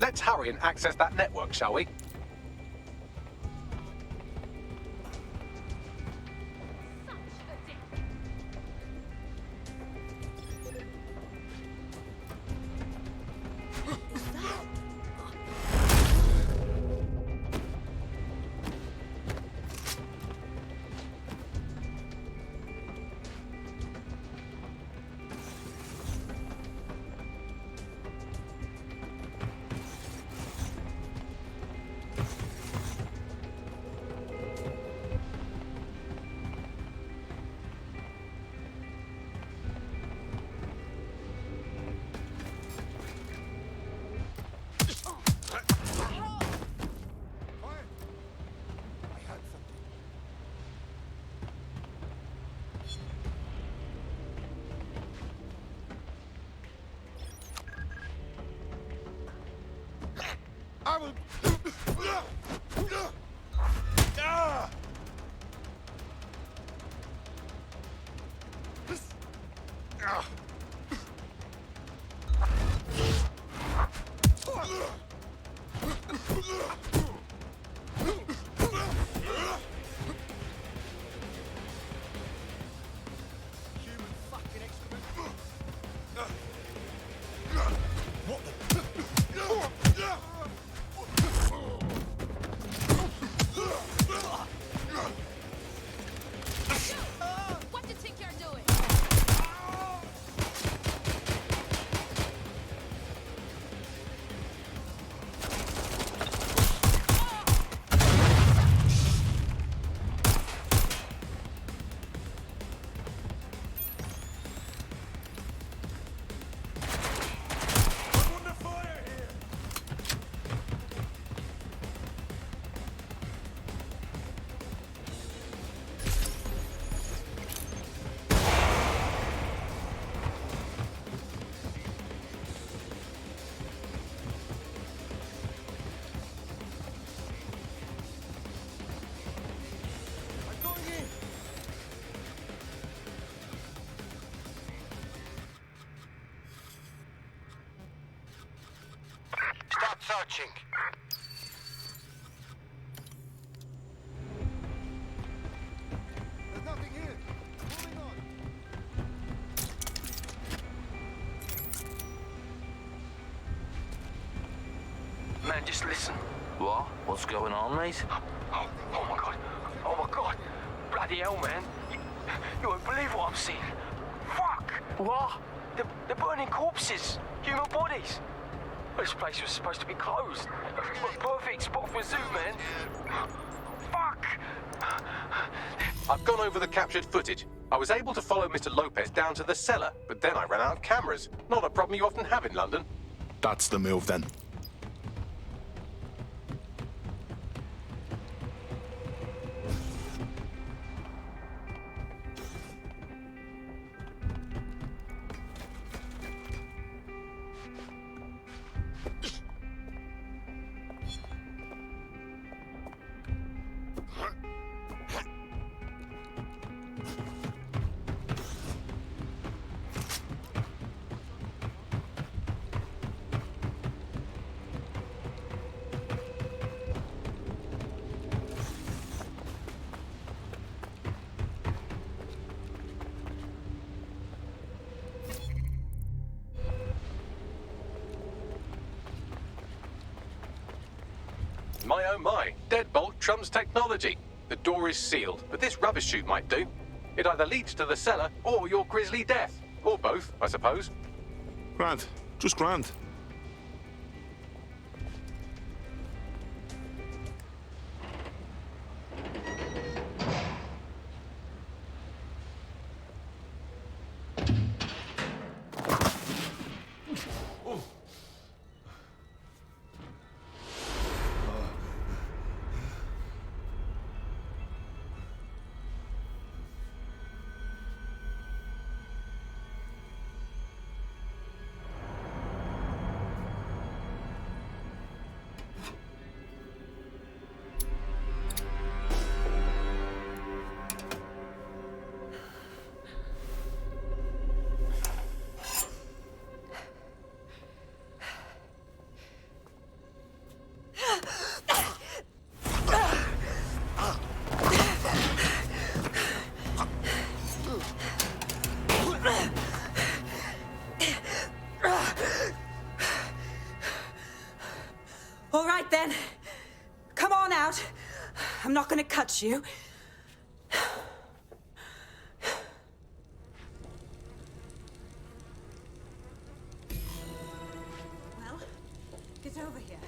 Let's hurry and access that network, shall we? I will... Searching. There's nothing here. Moving on. Man, just listen. What? What's going on, mate? Oh my god. Oh my god. Bloody hell, man. You won't believe what I'm seeing. Fuck. What? They're burning corpses. Human bodies. This place was supposed to be closed. A perfect spot for a zoo, man. Fuck! I've gone over the captured footage. I was able to follow Mr. Lopez down to the cellar, but then I ran out of cameras. Not a problem you often have in London. That's the move, then. oh my, deadbolt trumps technology. The door is sealed, but this rubbish chute might do. It either leads to the cellar or your grisly death. Or both, I suppose. Grand. Just grand. All right, then. Come on out. I'm not gonna cut you. Well, get over here.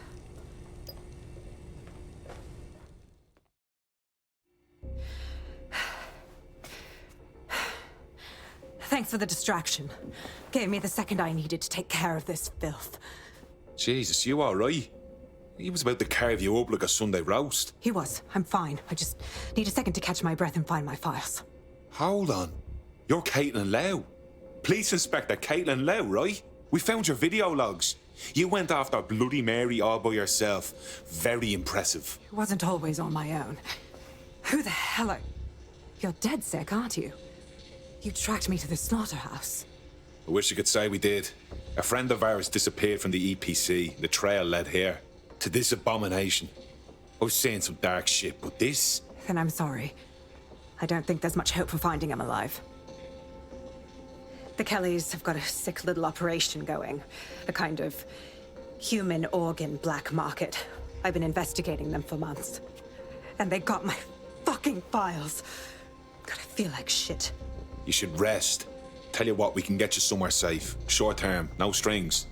Thanks for the distraction. Gave me the second I needed to take care of this filth. Jesus, you alright? He was about to carve you up like a Sunday roast. He was. I'm fine. I just need a second to catch my breath and find my files. Hold on. You're Caitlin Lau. Police Inspector Caitlin Lau, right? We found your video logs. You went after Bloody Mary all by yourself. Very impressive. It wasn't always on my own. Who the hell are... You're dead sick, aren't you? You tracked me to the slaughterhouse. I wish I could say we did. A friend of ours disappeared from the EPC. The trail led here. To this abomination. I was saying some dark shit, but this... Then I'm sorry. I don't think there's much hope for finding him alive. The Kellys have got a sick little operation going. A kind of human organ black market. I've been investigating them for months. And they got my fucking files. God, I feel like shit. You should rest. Tell you what, we can get you somewhere safe. Short term, no strings.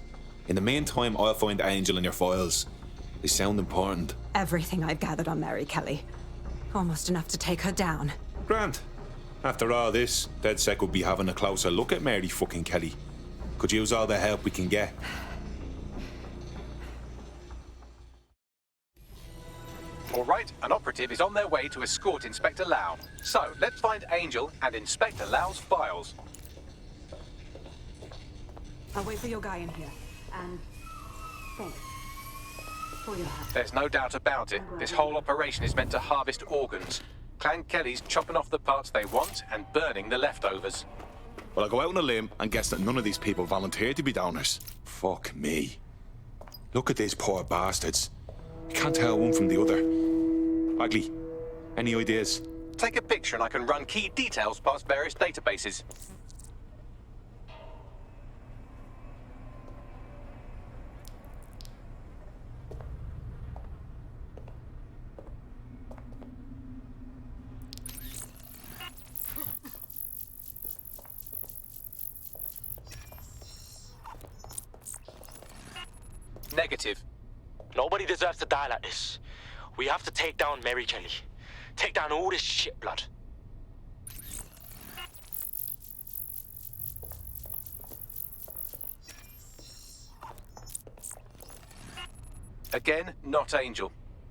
In the meantime, I'll find Angel in your files. They sound important. Everything I've gathered on Mary Kelly. Almost enough to take her down. Grand. After all this, DedSec will be having a closer look at Mary fucking Kelly. Could use all the help we can get. All right, an operative is on their way to escort Inspector Lau. So, let's find Angel and Inspector Lau's files. I'll wait for your guy in here. And... thanks. For your help. There's no doubt about it. This whole operation is meant to harvest organs. Clan Kelly's chopping off the parts they want and burning the leftovers. Well, I'll go out on a limb and guess that none of these people volunteered to be donors. Fuck me. Look at these poor bastards. You can't tell one from the other. Bagley, any ideas? Take a picture and I can run key details past various databases. Negative. Nobody deserves to die like this. We have to take down Mary Kelly. Take down all this shit blood. Again, not Angel.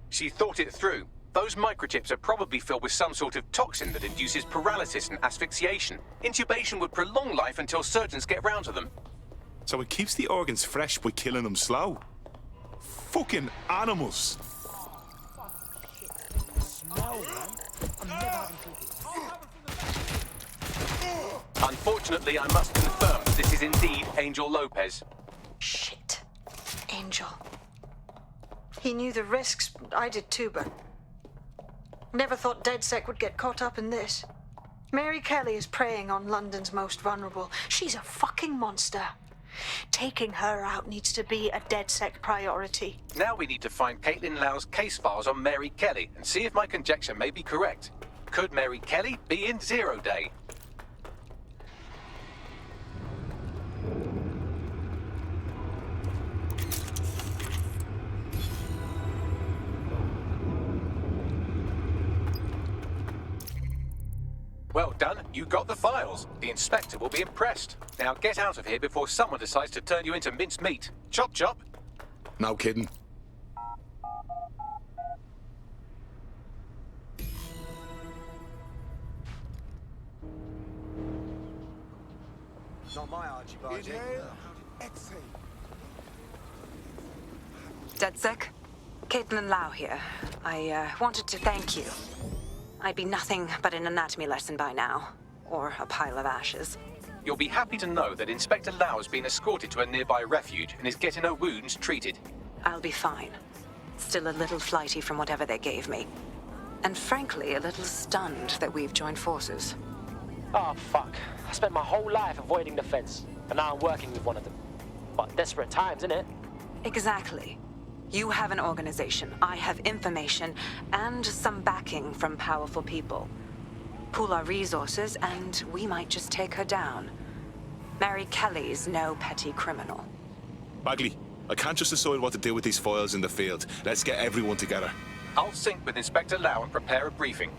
She thought it through. Those microchips are probably filled with some sort of toxin that induces paralysis and asphyxiation. Intubation would prolong life until surgeons get round to them. So it keeps the organs fresh by killing them slow. Fucking animals. Unfortunately, I must confirm that this is indeed Angel Lopez. Shit. Angel. He knew the risks. I did too, but... never thought DedSec would get caught up in this. Mary Kelly is preying on London's most vulnerable. She's a fucking monster. Taking her out needs to be a DedSec priority. Now we need to find Caitlin Lau's case files on Mary Kelly and see if my conjecture may be correct. Could Mary Kelly be in Zero Day? Well done, you got the files. The inspector will be impressed. Now get out of here before someone decides to turn you into minced meat. Chop chop. No kidding. Not my Archibald. DedSec? Caitlin Lau here. I wanted to thank you. I'd be nothing but an anatomy lesson by now. Or a pile of ashes. You'll be happy to know that Inspector Lau has been escorted to a nearby refuge and is getting her wounds treated. I'll be fine. Still a little flighty from whatever they gave me. And frankly, a little stunned that we've joined forces. Oh, fuck. I spent my whole life avoiding the feds, and now I'm working with one of them. But desperate times, innit? Exactly. You have an organization, I have information, and some backing from powerful people. Pool our resources, and we might just take her down. Mary Kelly's no petty criminal. Bagley, I can't just decide what to do with these files in the field. Let's get everyone together. I'll sync with Inspector Lau and prepare a briefing.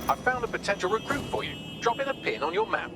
I found a potential recruit for you. Drop in a pin on your map.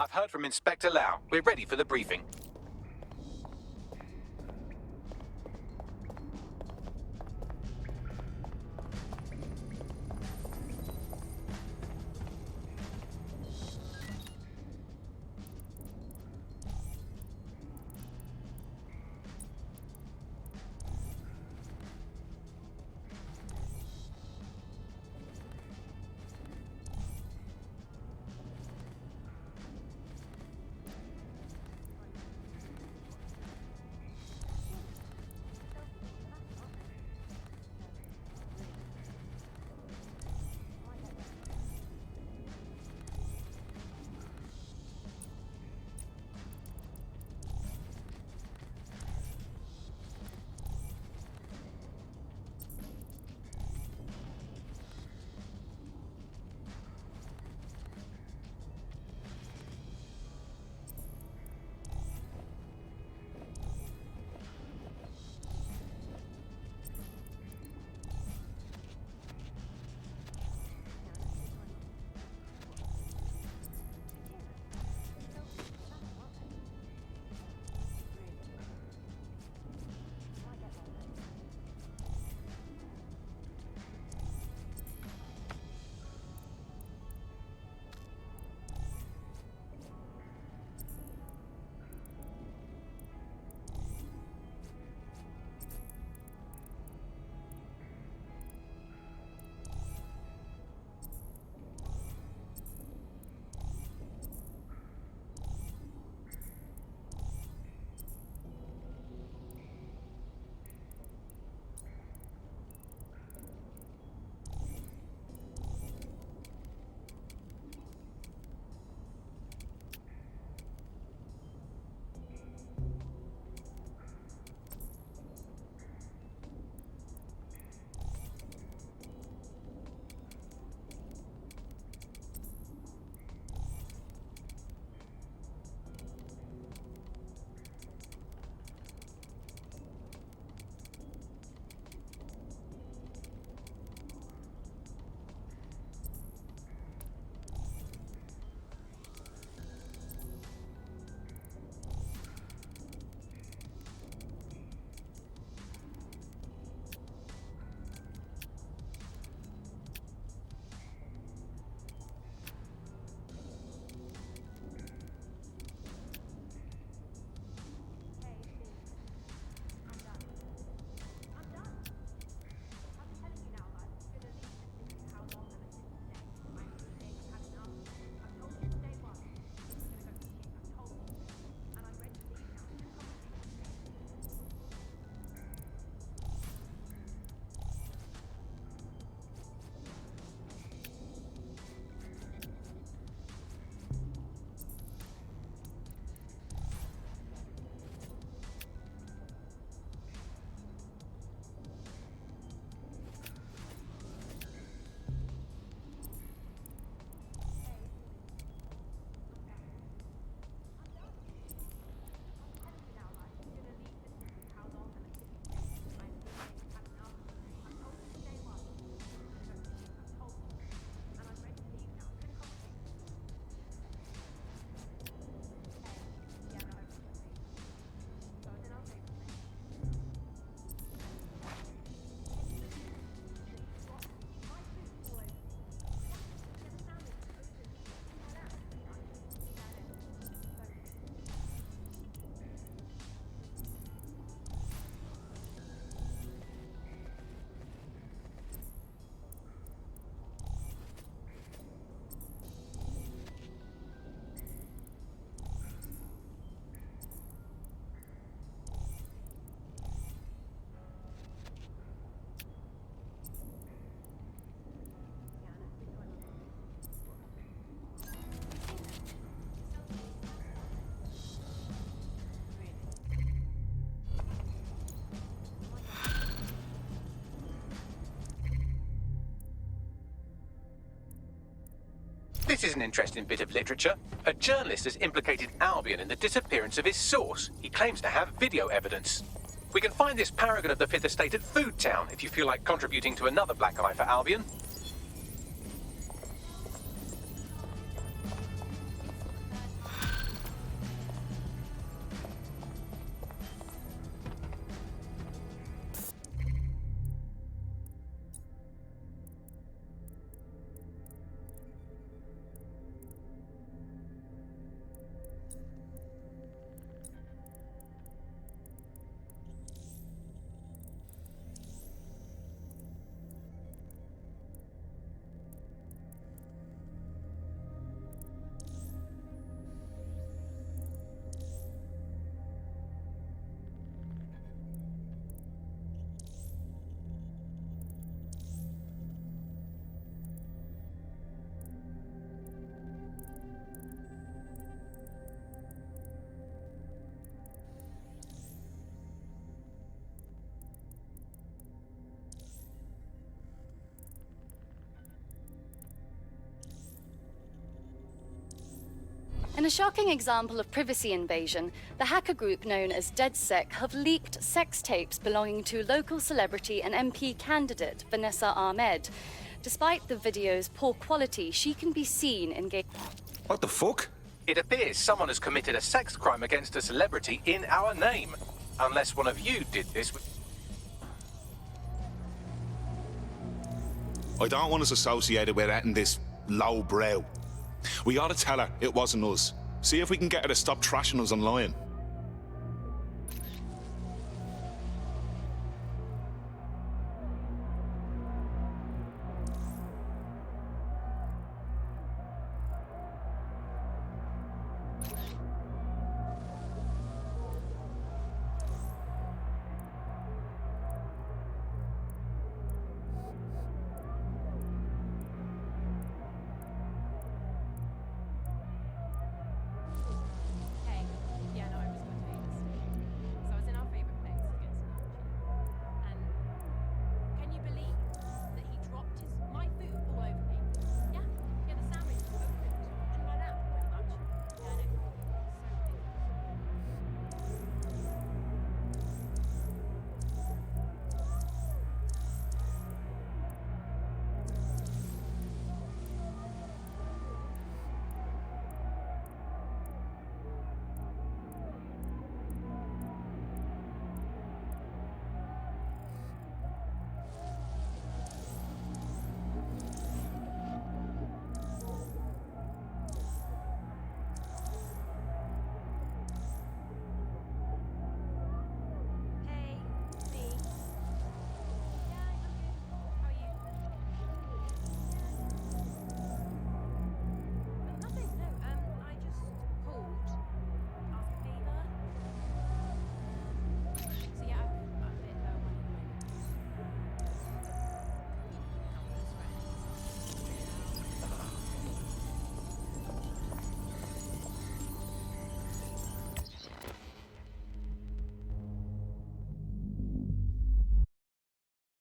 I've heard from Inspector Lau. We're ready for the briefing. This is an interesting bit of literature. A journalist has implicated Albion in the disappearance of his source. He claims to have video evidence. We can find this paragon of the Fifth Estate at Food Town if you feel like contributing to another black eye for Albion. In a shocking example of privacy invasion, the hacker group known as DeadSec have leaked sex tapes belonging to local celebrity and MP candidate Vanessa Ahmed. Despite the video's poor quality, she can be seen engaging. What the fuck? It appears someone has committed a sex crime against a celebrity in our name. Unless one of you did this with... I don't want us associated with that in this low brow. We gotta tell her it wasn't us. See if we can get her to stop trashing us online.